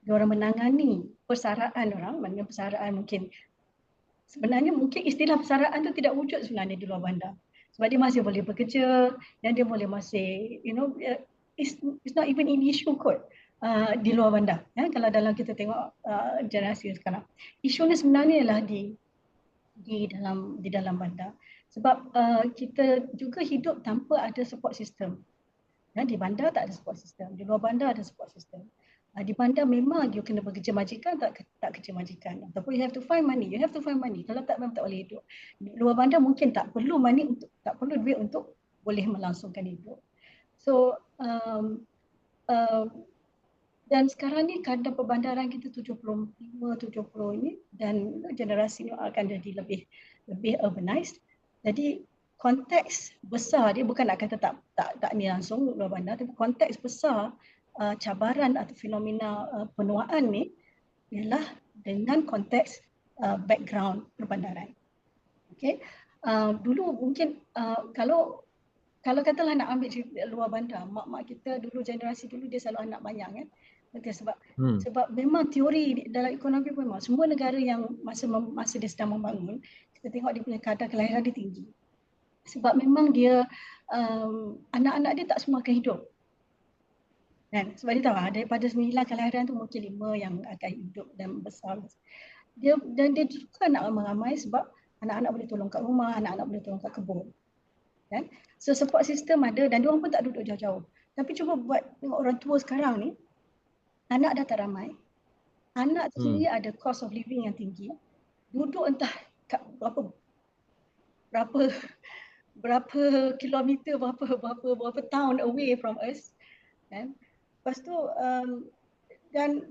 Speaker 3: menangani persaraan orang, maknanya persaraan sebenarnya mungkin istilah persaraan tu tidak wujud sebenarnya di luar bandar. Sebab dia masih boleh bekerja dan dia boleh masih, it's not even in issue kot. Di luar bandar, kalau dalam kita tengok generasi sekarang, isu ni sebenarnya ialah di di dalam bandar. Sebab kita juga hidup tanpa ada support system. Di bandar tak ada support system, di luar bandar ada support system. Di bandar memang you kena bekerja majikan, tak kerja majikan, ataupun you have to find money. Kalau tak, memang tak boleh hidup. Di luar bandar mungkin tak perlu duit untuk boleh melangsungkan hidup. So dan sekarang ni kadar perbandaran kita 75, 70 ini, dan generasi ni akan jadi lebih urbanized. Jadi konteks besar dia, bukan nak kata tak ni langsung luar bandar, tapi konteks besar cabaran atau fenomena penuaan ni ialah dengan konteks background perbandaran. Okay. Dulu mungkin kalau katalah nak ambil luar bandar, mak kita dulu, generasi dulu dia selalu anak banyak kan. Betul, sebab memang teori dalam ekonomi pun memang semua negara yang masa dia sedang membangun, kita tengok dia punya kadar kelahiran dia tinggi. Sebab memang dia anak-anak dia tak semua akan hidup. Kan? Sebab dia tahu daripada 9 kelahiran tu mungkin 5 yang akan hidup dan besar. Dia suka anak ramai-ramai sebab anak-anak boleh tolong kat rumah, anak-anak boleh tolong kat kebun. Kan? So support system ada dan dia orang pun tak duduk jauh-jauh. Tapi cuba buat tengok orang tua sekarang ni, anak dah tak ramai. Anak tu sendiri ada cost of living yang tinggi. Duduk entah kat berapa kilometer, berapa town away from us. Kan? Lepas tu dan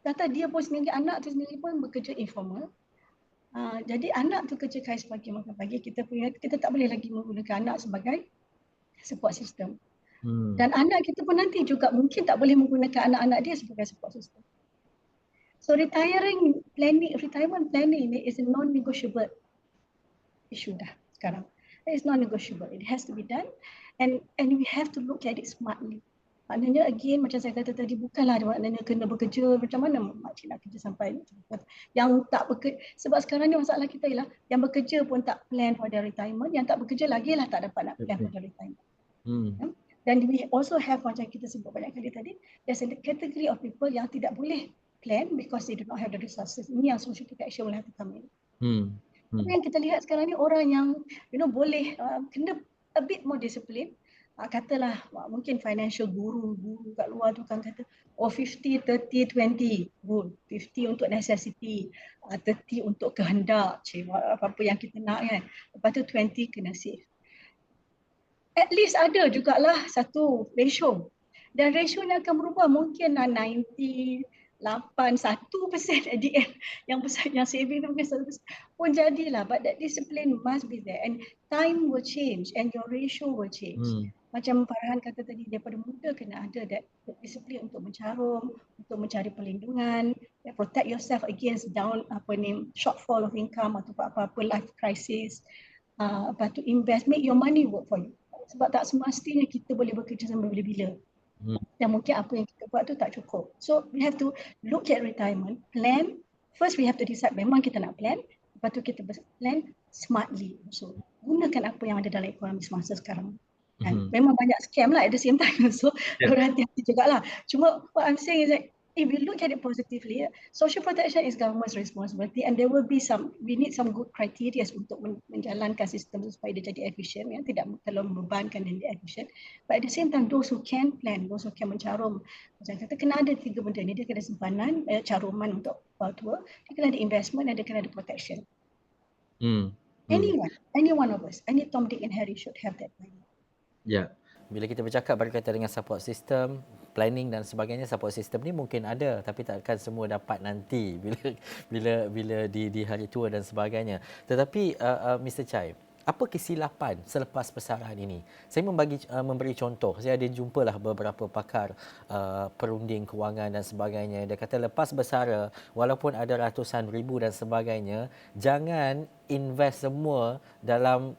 Speaker 3: kata dia pun sendiri, anak tu sendiri pun bekerja informal. Jadi anak tu kerja kais pagi makan pagi, kita tak boleh lagi menggunakan anak sebagai support system. Dan anak kita pun nanti juga mungkin tak boleh menggunakan anak-anak dia sebagai support system. So retirement planning ni is a non-negotiable issue dah sekarang. It is non-negotiable. It has to be done and we have to look at it smartly. Maknanya again, macam saya kata tadi, bukanlah maknanya kena bekerja macam mana makcik nak kerja sampai yang tak bekerja. Sebab sekarang ni masalah kita ialah yang bekerja pun tak plan for their retirement, yang tak bekerja lagi lah tak dapat nak plan for their retirement. Dan we also have, macam kita sebut banyak kali tadi, there's a category of people yang tidak boleh plan because they do not have the resources. Ini yang social protection will have to come in. Tapi yang kita lihat sekarang ni orang yang boleh kena a bit more discipline. Katalah mungkin financial guru kat luar tu kan kata 50, 30, 20 rule. 50 untuk necessity, 30 untuk kehendak, apa-apa yang kita nak kan. Lepas tu 20 kena save. At least ada jugalah satu ratio. Dan ratio ni akan berubah, mungkin 98, 1% at the end. Yang saving tu mungkin 1% pun jadilah. But that discipline must be there and time will change and your ratio will change. Macam Farhan kata tadi, daripada muda kena ada that discipline untuk mencarum, untuk mencari perlindungan, protect yourself against shortfall of income atau apa-apa life crisis. Lepas tu invest, make your money work for you. Sebab tak semestinya kita boleh bekerja sampai bila-bila. Dan mungkin apa yang kita buat tu tak cukup. So we have to look at retirement, plan. First we have to decide memang kita nak plan. Lepas tu kita plan smartly. So gunakan apa yang ada dalam ekonomi semasa sekarang. Kan? Memang banyak scam lah at the same time. So hati-hati jugalah. Cuma what I'm saying is that if you look at it positively, social protection is government's responsibility and we need some good criteria untuk menjalankan sistem supaya dia jadi efisien, tidak terlalu membebankan dan dia efisien. But at the same time, those who can plan, those who can mencarum, macam kata kena ada 3 benda ni, dia kena simpanan, caruman untuk tua, dia kena ada investment dan dia kena ada protection. Any one of us, any Tom, Dick and Harry should have that plan.
Speaker 1: Ya. Bila kita bercakap berkaitan dengan support system, planning dan sebagainya, support system ni mungkin ada tapi takkan semua dapat nanti bila di hari tua dan sebagainya. Tetapi Mr. Chai, apa kesilapan selepas besaran ini? Saya memberi contoh. Saya ada jumpalah beberapa pakar perunding kewangan dan sebagainya. Dia kata lepas bersara, walaupun ada ratusan ribu dan sebagainya, jangan invest semua dalam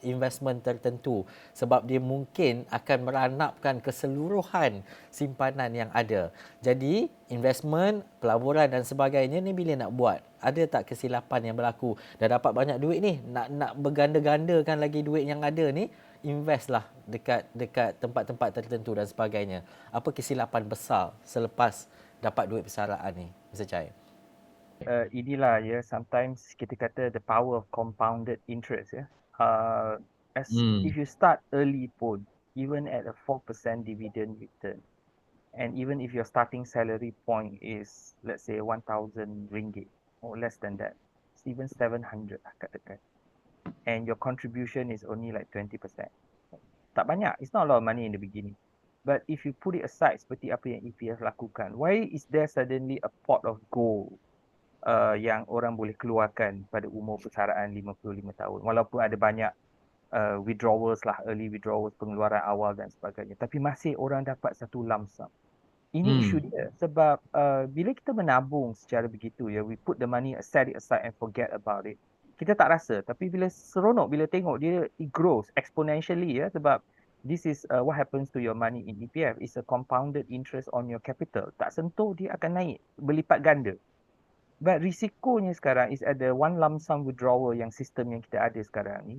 Speaker 1: investment tertentu sebab dia mungkin akan meranapkan keseluruhan simpanan yang ada. Jadi investment, pelaburan dan sebagainya ni bila nak buat, ada tak kesilapan yang berlaku? Dah dapat banyak duit ni, nak berganda-gandakan lagi duit yang ada ni, investlah dekat tempat-tempat tertentu dan sebagainya. Apa kesilapan besar selepas dapat duit persaraan ni, Mr. Chai?
Speaker 2: inilah ya, sometimes kita kata the power of compounded interest ya. If you start early pun, even at a 4% dividend return, and even if your starting salary point is let's say 1,000 ringgit or less than that, it's even 700 lah katakan, and your contribution is only like 20%. Tak banyak, it's not a lot of money in the beginning. But if you put it aside seperti apa yang EPF lakukan, why is there suddenly a pot of gold yang orang boleh keluarkan pada umur persaraan 55 tahun, walaupun ada banyak withdrawals lah, early withdrawals, pengeluaran awal dan sebagainya, tapi masih orang dapat satu lump sum. Ini isu dia, sebab bila kita menabung secara begitu ya, we put the money, set it aside and forget about it, kita tak rasa, tapi bila seronok, bila tengok dia, it grows exponentially ya, sebab this is what happens to your money in EPF, is a compounded interest on your capital. Tak sentuh, dia akan naik berlipat ganda. But risikonya sekarang is ada one lump sum withdrawal yang sistem yang kita ada sekarang ni.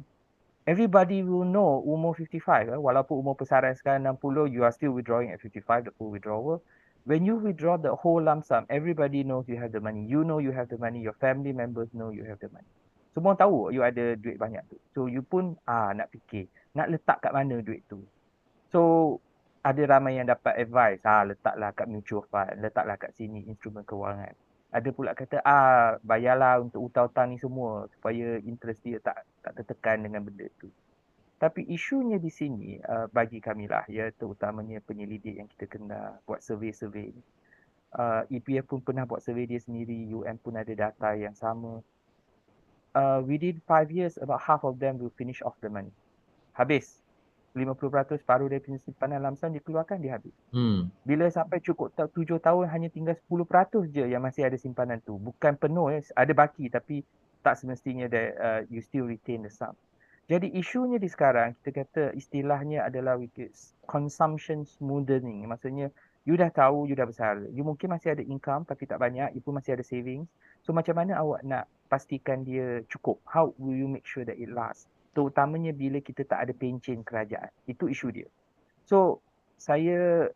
Speaker 2: Everybody will know umur 55, walaupun umur persaraan sekarang 60, you are still withdrawing at 55, the full withdrawal. When you withdraw the whole lump sum, everybody knows you have the money. You know you have the money, your family members know you have the money. Semua tahu you ada duit banyak tu. So you pun nak fikir, nak letak kat mana duit tu. So ada ramai yang dapat advice, letaklah kat mutual fund, letaklah kat sini instrumen kewangan. Ada pula kata, bayarlah untuk hutang-hutang ni semua supaya interest dia tak tertekan dengan benda tu. Tapi isunya di sini bagi kami lah ya, terutamanya penyelidik yang kita kena buat survey-survey ni. EPF pun pernah buat survey dia sendiri, UM pun ada data yang sama. Within 5 years, about half of them will finish off the money. Habis. 50% paruh dari simpanan lump sum dikeluarkan, dia habis. Bila sampai cukup 7 tahun, hanya tinggal 10% je yang masih ada simpanan tu. Bukan penuh, ada baki, tapi tak semestinya that you still retain the sum. Jadi isunya di sekarang, kita kata istilahnya adalah consumption smoothing. Maksudnya, you dah tahu, you dah besar. You mungkin masih ada income tapi tak banyak, you pun masih ada savings. So macam mana awak nak pastikan dia cukup? How will you make sure that it lasts? Terutamanya bila kita tak ada pencen kerajaan. Itu isu dia. So,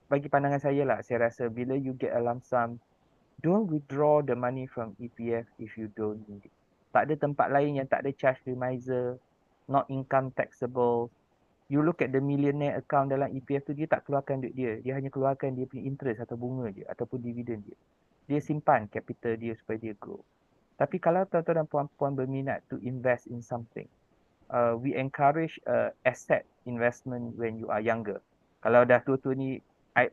Speaker 2: bagi pandangan saya lah, saya rasa bila you get a lump sum, don't withdraw the money from EPF if you don't need it. Tak ada tempat lain yang tak ada charge remiser, not income taxable. You look at the millionaire account dalam EPF tu, dia tak keluarkan duit dia. Dia hanya keluarkan dia punya interest atau bunga dia ataupun dividen dia. Dia simpan capital dia supaya dia grow. Tapi kalau tuan-tuan dan puan-puan berminat to invest in something, we encourage asset investment when you are younger. Kalau dah tua-tua ni,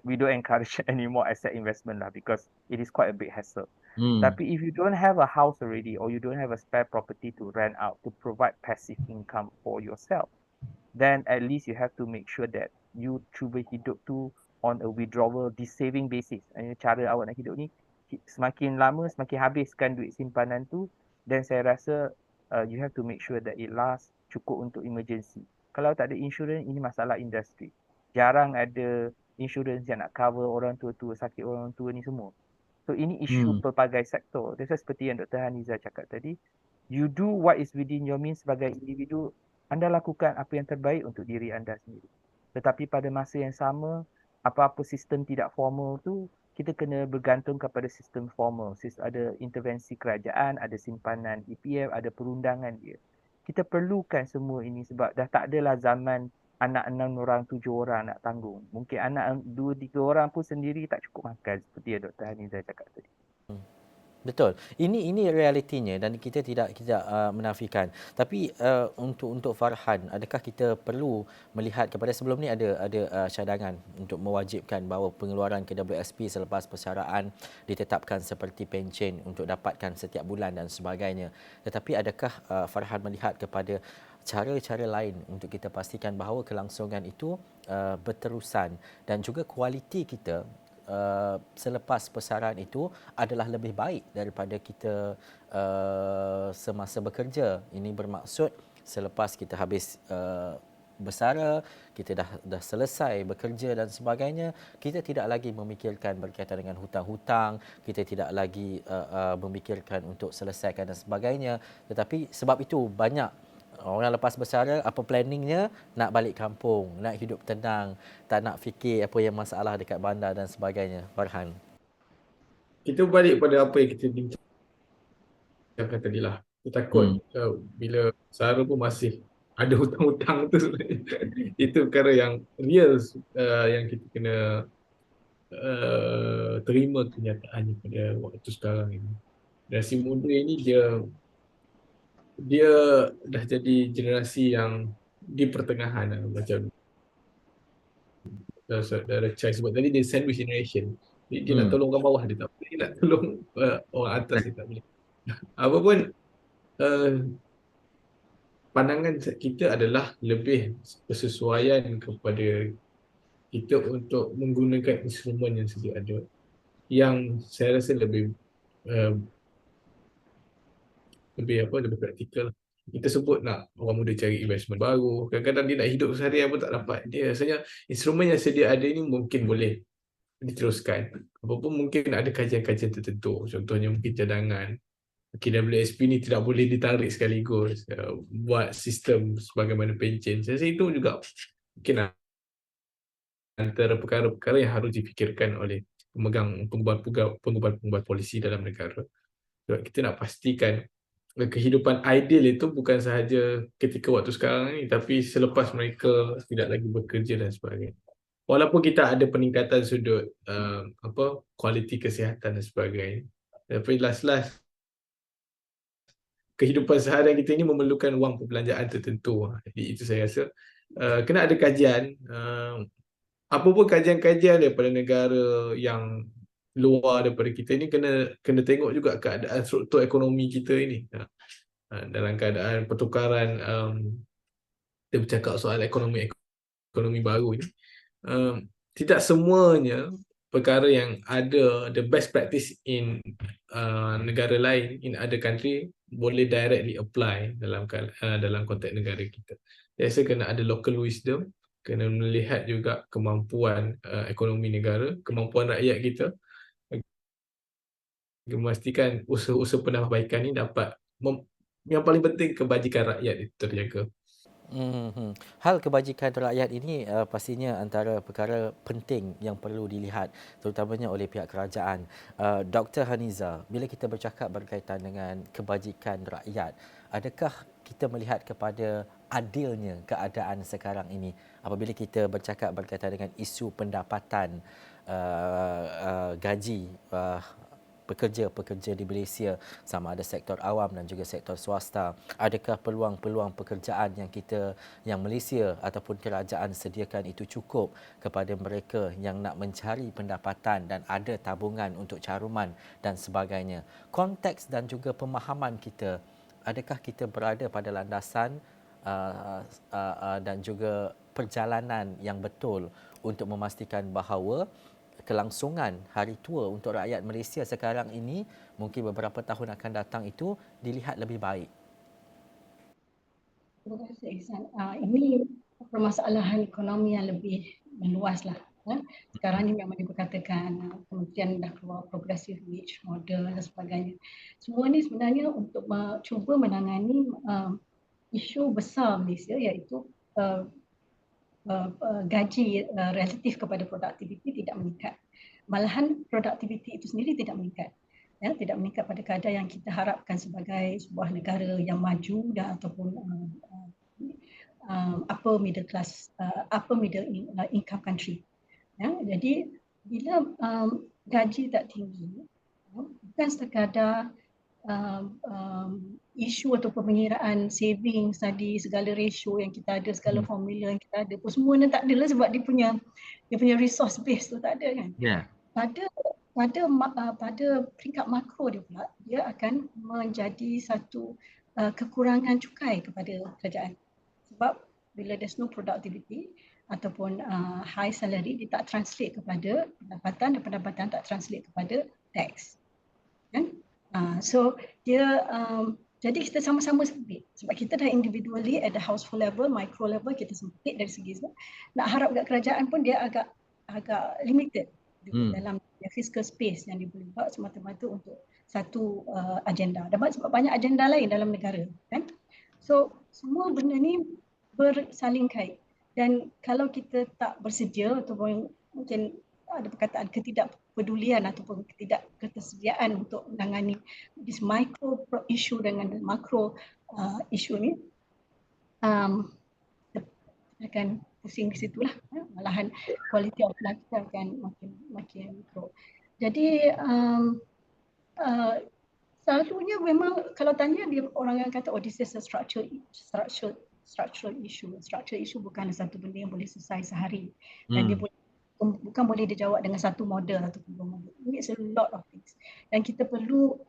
Speaker 2: we don't encourage any more asset investment lah, because it is quite a big hassle. Tapi if you don't have a house already, or you don't have a spare property to rent out to provide passive income for yourself, then at least you have to make sure that you cuba hidup tu on a withdrawal, saving basis. Cara awak nak hidup ni, semakin lama semakin habiskan duit simpanan tu, then saya rasa you have to make sure that it lasts, cukup untuk emergency. Kalau tak ada insurans, ini masalah industri. Jarang ada insurans yang nak cover orang tua-tua, sakit orang tua ni semua. So ini isu pelbagai sektor. That's seperti yang Dr. Haniza cakap tadi. You do what is within your means sebagai individu. Anda lakukan apa yang terbaik untuk diri anda sendiri. Tetapi pada masa yang sama, apa-apa sistem tidak formal tu, kita kena bergantung kepada sistem formal. Ada intervensi kerajaan, ada simpanan EPF, ada perundangan dia. Kita perlukan semua ini sebab dah tak adalah zaman anak 6 orang, 7 orang nak tanggung. Mungkin anak 2-3 orang pun sendiri tak cukup makan, seperti yang Dr. Haniza cakap tadi.
Speaker 1: Betul. Ini realitinya dan kita tidak menafikan. Tapi untuk Farhan, adakah kita perlu melihat kepada sebelum ni ada cadangan untuk mewajibkan bahawa pengeluaran KWSP selepas persaraan ditetapkan seperti pencen untuk dapatkan setiap bulan dan sebagainya. Tetapi adakah Farhan melihat kepada cara-cara lain untuk kita pastikan bahawa kelangsungan itu berterusan dan juga kualiti kita selepas persaraan itu adalah lebih baik daripada kita semasa bekerja. Ini bermaksud selepas kita habis bersara, kita dah selesai bekerja dan sebagainya, kita tidak lagi memikirkan berkaitan dengan hutang-hutang, kita tidak lagi memikirkan untuk selesaikan dan sebagainya. Tetapi sebab itu banyak orang lepas bersara, apa planningnya? Nak balik kampung, nak hidup tenang, tak nak fikir apa yang masalah dekat bandar dan sebagainya. Farhan.
Speaker 4: Kita balik pada apa yang kita bincang cakap tadi lah. Kita takut bila sara pun masih ada hutang-hutang tu sebenarnya. Itu perkara yang real yang kita kena terima kenyataannya pada waktu sekarang ini. Generasi muda ini dia dah jadi generasi yang di pertengahan lah, macam saudara Chai sebut tadi, dia sandwich generation. Dia nak tolong orang bawah, dia tak boleh. Dia nak tolong orang atas, dia tak boleh. Apa pun pandangan kita adalah lebih persesuaian kepada kita untuk menggunakan instrumen yang sedia ada, yang saya rasa lebih lebih praktikal. Kita sebut nak orang muda cari investment baru, kadang-kadang dia nak hidup seharian pun tak dapat. Dia rasanya instrumen yang sedia ada ini mungkin boleh diteruskan. Apapun mungkin ada kajian-kajian tertentu, contohnya mungkin cadangan. KWSP ni tidak boleh ditarik sekaligus, buat sistem sebagaimana pencen. Saya rasa itu juga mungkin antara perkara-perkara yang harus difikirkan oleh pemegang pengubah polisi dalam negara. Sebab kita nak pastikan kehidupan ideal itu bukan sahaja ketika waktu sekarang ni, tapi selepas mereka tidak lagi bekerja dan sebagainya. Walaupun kita ada peningkatan sudut kualiti kesihatan dan sebagainya, tapi last kehidupan seharian kita ini memerlukan wang perbelanjaan tertentu. Jadi itu saya rasa kena ada kajian, apa pun kajian-kajian daripada negara yang luar daripada kita ini, kena tengok juga keadaan struktur ekonomi kita ini. Dalam keadaan pertukaran, kita bercakap soal ekonomi baru ini, tidak semuanya perkara yang ada the best practice in negara lain, in other country, boleh directly apply dalam konteks negara kita. Saya rasa kena ada local wisdom, kena melihat juga kemampuan ekonomi negara, kemampuan rakyat kita, memastikan usaha-usaha penambahbaikan ini dapat yang paling penting kebajikan rakyat itu terjaga.
Speaker 1: Hal kebajikan rakyat ini pastinya antara perkara penting yang perlu dilihat, terutamanya oleh pihak kerajaan. Dr. Haniza, bila kita bercakap berkaitan dengan kebajikan rakyat, adakah kita melihat kepada adilnya keadaan sekarang ini apabila kita bercakap berkaitan dengan isu pendapatan gaji pekerja-pekerja di Malaysia, sama ada sektor awam dan juga sektor swasta? Adakah peluang-peluang pekerjaan yang Malaysia ataupun kerajaan sediakan itu cukup kepada mereka yang nak mencari pendapatan dan ada tabungan untuk caruman dan sebagainya? Konteks dan juga pemahaman kita, adakah kita berada pada landasan dan juga perjalanan yang betul untuk memastikan bahawa kelangsungan hari tua untuk rakyat Malaysia sekarang ini, mungkin beberapa tahun akan datang itu dilihat lebih baik?
Speaker 3: Terima kasih, Ihsan. Ini permasalahan ekonomi yang lebih meluas lah. Sekarang ini memang diberkatakan kementerian dah keluar progressive wage model dan sebagainya. Semua ini sebenarnya untuk cuba menangani isu besar Malaysia, iaitu gaji relatif kepada produktiviti tidak meningkat. Malahan produktiviti itu sendiri tidak meningkat. Tidak meningkat pada kadar yang kita harapkan sebagai sebuah negara yang maju dan ataupun upper middle class, upper middle income country. Jadi bila gaji tak tinggi, bukan sekadar isu atau pengiraan saving tadi, segala ratio yang kita ada, segala formula yang kita ada pun semuanya tak ada lah, sebab dia punya resource base tu tak ada kan. Pada peringkat makro dia pula, dia akan menjadi satu kekurangan cukai kepada kerajaan. Sebab bila there's no productivity ataupun high salary, dia tak translate kepada pendapatan, dan pendapatan tak translate kepada tax. Kan? So dia jadi kita sama-sama sempit, sebab kita dah individually at the household level, micro level, kita sempit dari segi itu. Nak harap kat kerajaan pun dia agak limited dalam fiscal space yang dia boleh buat semata-mata untuk satu agenda. Dan sebab banyak agenda lain dalam negara, kan? So semua benda ni bersaling kait, dan kalau kita tak bersedia atau mungkin ada perkataan ketidakpedulian ataupun ketidakketersediaan untuk menangani this micro issue dengan makro issue ni, kita akan pusing ke situ lah. Malahan quality of life kita akan makin buruk. Jadi selalunya memang kalau tanya dia, orang yang kata this is a structural issue. Structural issue bukan satu benda yang boleh selesai sehari, dan dia bukan boleh dijawab dengan satu model ataupun dua model. It's a lot of things, dan kita perlu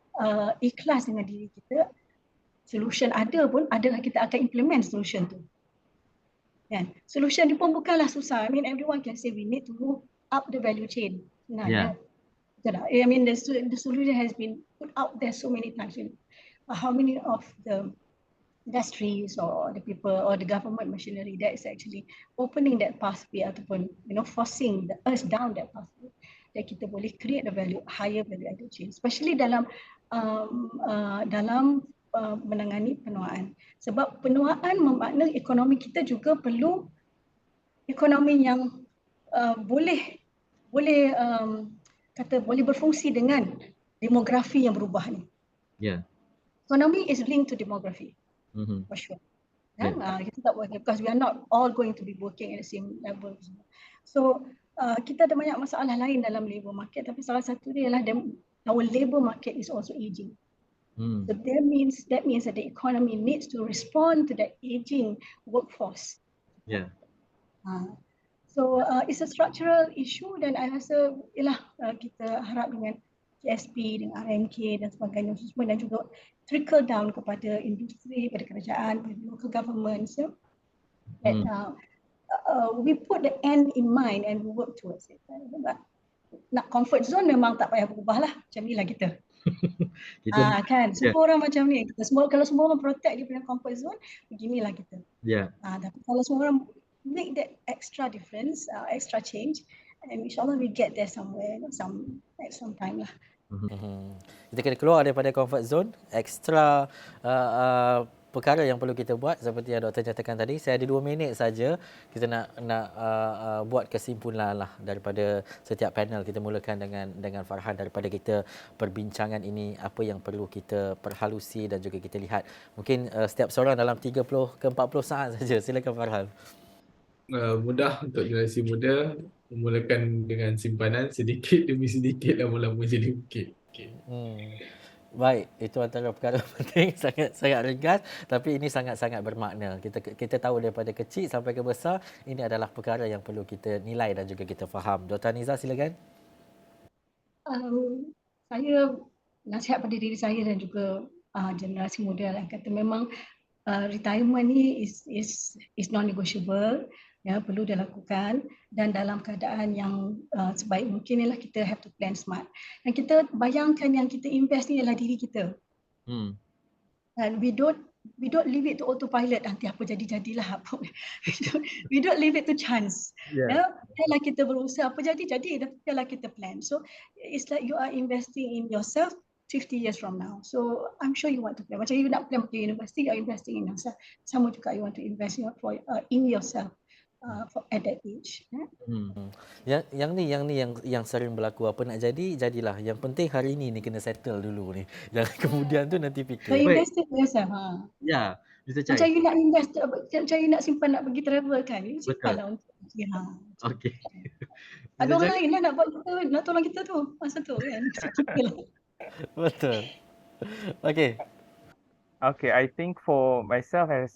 Speaker 3: ikhlas dengan diri kita. Solution ada pun, adakah kita akan implement solution tu? Kan? Solution ni pun bukanlah susah. I mean, everyone can say we need to move up the value chain. I mean, the solution has been put out there so many times. How many of the industries or the people or the government machinery that is actually opening that pathway ataupun forcing us down that pathway, that kita boleh create a higher value added chain, especially dalam menangani penuaan. Sebab penuaan memakna ekonomi kita juga perlu ekonomi yang boleh berfungsi dengan demografi yang berubah ni. Economy is linked to demography, for sure. Kita tak boleh, because we are not all going to be working at the same level. So kita ada banyak masalah lain dalam labour market, tapi salah satu dia ialah our labour market is also aging. So that means that the economy needs to respond to that aging workforce. So it's a structural issue, dan I rasa kita harap dengan GSP, dengan RMK dan sebagainya semua, dan juga trickle down kepada industri, kepada kerajaan, kepada local governments, that we put the end in mind and we work towards it. Nak comfort zone memang tak payah berubah lah, macam ni lah kita. Kan, semua orang macam ni. Kalau semua orang protect dia punya comfort zone, beginilah kita. Tapi kalau semua orang make that extra difference, extra change, and insyaAllah we get there somewhere, at some time lah.
Speaker 1: Kita kena keluar daripada comfort zone. Extra perkara yang perlu kita buat seperti yang doktor nyatakan tadi. Saya ada 2 minit saja. Kita nak buat kesimpulan lah daripada setiap panel. Kita mulakan dengan Farhan. Daripada kita perbincangan ini, apa yang perlu kita perhalusi dan juga kita lihat. Mungkin setiap seorang dalam 30 ke 40 saat saja. Silakan Farhan.
Speaker 4: Mudah untuk generasi muda, memulakan dengan simpanan sedikit demi sedikit, lama-lama jadi bukit.
Speaker 1: Baik, itu antara perkara penting, sangat ringkas, tapi ini sangat-sangat bermakna. Kita tahu daripada kecil sampai ke besar, ini adalah perkara yang perlu kita nilai dan juga kita faham. Dr. Haniza, silakan.
Speaker 3: Saya nasihat pada diri saya dan juga generasi muda yang kata memang retirement ni is non-negotiable. Perlu dilakukan, dan dalam keadaan yang sebaik mungkin ialah kita have to plan smart. Dan kita bayangkan yang kita invest ni ialah diri kita. And we don't leave it to autopilot, nanti apa jadi-jadilah. We don't leave it to chance. Biarlah kita berusaha, apa jadi-jadi, tapi biarlah kita plan. So it's like you are investing in yourself 50 years from now. So I'm sure you want to plan. Macam you nak plan pergi university, you're investing in yourself. Sama juga you want to invest in yourself. At that age.
Speaker 1: Yang sering berlaku, apa nak jadilah. Yang penting hari ni kena settle dulu ni. Jangan kemudian tu nanti fikir.
Speaker 3: So invest in yourself. Macam you nak invest, macam you nak simpan nak pergi travel kan. You simpan lah untuk
Speaker 1: Okey.
Speaker 3: Ada orang lain lah nak tolong kita tu masa tu kan.
Speaker 1: Betul. Okey.
Speaker 2: Okay, I think for myself as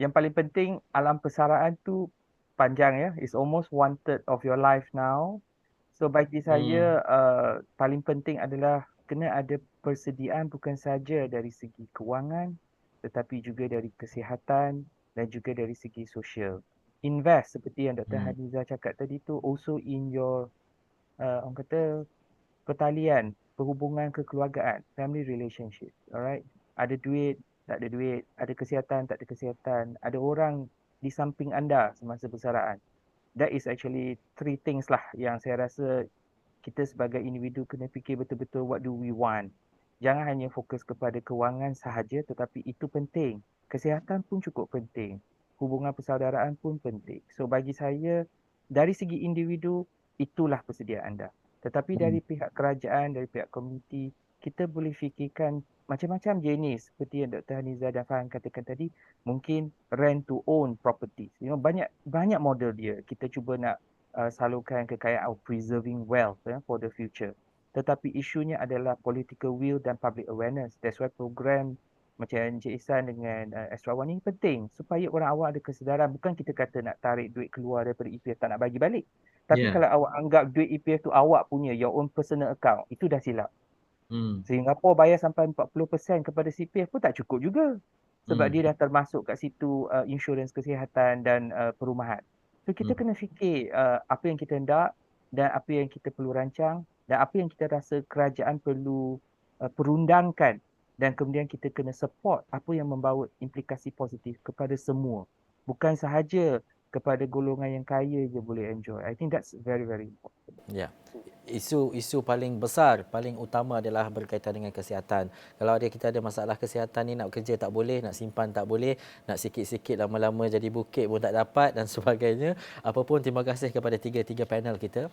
Speaker 2: yang paling penting, alam persaraan tu panjang ya. It's almost 1/3 of your life now. So bagi saya paling penting adalah kena ada persediaan bukan saja dari segi kewangan, tetapi juga dari kesihatan dan juga dari segi sosial. Invest seperti yang Dr. Haniza cakap tadi tu, also in your orang kata pertalian, perhubungan kekeluargaan, family relationship. Alright, ada duit, tak ada duit, ada kesihatan, tak ada kesihatan, ada orang di samping anda semasa persaraan. That is actually 3 things lah yang saya rasa kita sebagai individu kena fikir betul-betul, what do we want. Jangan hanya fokus kepada kewangan sahaja, tetapi itu penting. Kesihatan pun cukup penting. Hubungan persaudaraan pun penting. So bagi saya, dari segi individu, itulah persediaan anda. Tetapi dari pihak kerajaan, dari pihak komuniti, kita boleh fikirkan macam-macam jenis seperti yang Dr. Haniza dan Farhan katakan tadi, mungkin rent to own properties. Banyak model dia. Kita cuba nak salurkan kekayaan of preserving wealth for the future. Tetapi isunya adalah political will dan public awareness. That's why program macam Encik Ihsan dengan Extra One ni penting supaya orang awam ada kesedaran. Bukan kita kata nak tarik duit keluar daripada EPF tak nak bagi balik. Tapi kalau awak anggap duit EPF tu awak punya, your own personal account, itu dah silap. Singapura bayar sampai 40% kepada CPF pun tak cukup juga. Sebab dia dah termasuk kat situ insurans kesihatan dan perumahan. So kita kena fikir apa yang kita hendak dan apa yang kita perlu rancang dan apa yang kita rasa kerajaan perlu perundangkan, dan kemudian kita kena support apa yang membawa implikasi positif kepada semua. Bukan sahaja kepada golongan yang kaya je boleh enjoy. I think that's very, very important.
Speaker 1: Ya. Isu paling besar, paling utama adalah berkaitan dengan kesihatan. Kalau kita ada masalah kesihatan ni, nak kerja tak boleh, nak simpan tak boleh, nak sikit-sikit lama-lama jadi bukit pun tak dapat dan sebagainya. Apapun, terima kasih kepada tiga panel kita.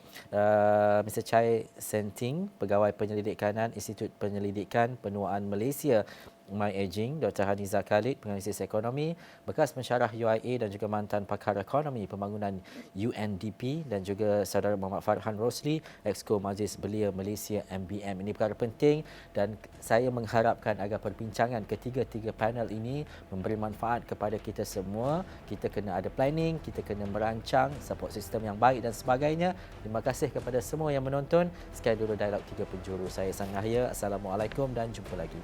Speaker 1: Mr. Chai Senting, Pegawai Penyelidikan Institut Penyelidikan Penuaan Malaysia MyAgeing, Dr. Haniza Khalid, Penganalisis Ekonomi, bekas pensyarah UIA dan juga mantan pakar ekonomi pembangunan UNDP, dan juga saudara Muhammad Farhan Rosli, Exco Majlis Belia Malaysia MBM. Ini perkara penting dan saya mengharapkan agar perbincangan ketiga-tiga panel ini memberi manfaat kepada kita semua. Kita kena ada planning, kita kena merancang support sistem yang baik dan sebagainya. Terima kasih kepada semua yang menonton. Sekian dulu Dialog 3 Penjuru. Saya Ihsan Yahya. Assalamualaikum dan jumpa lagi.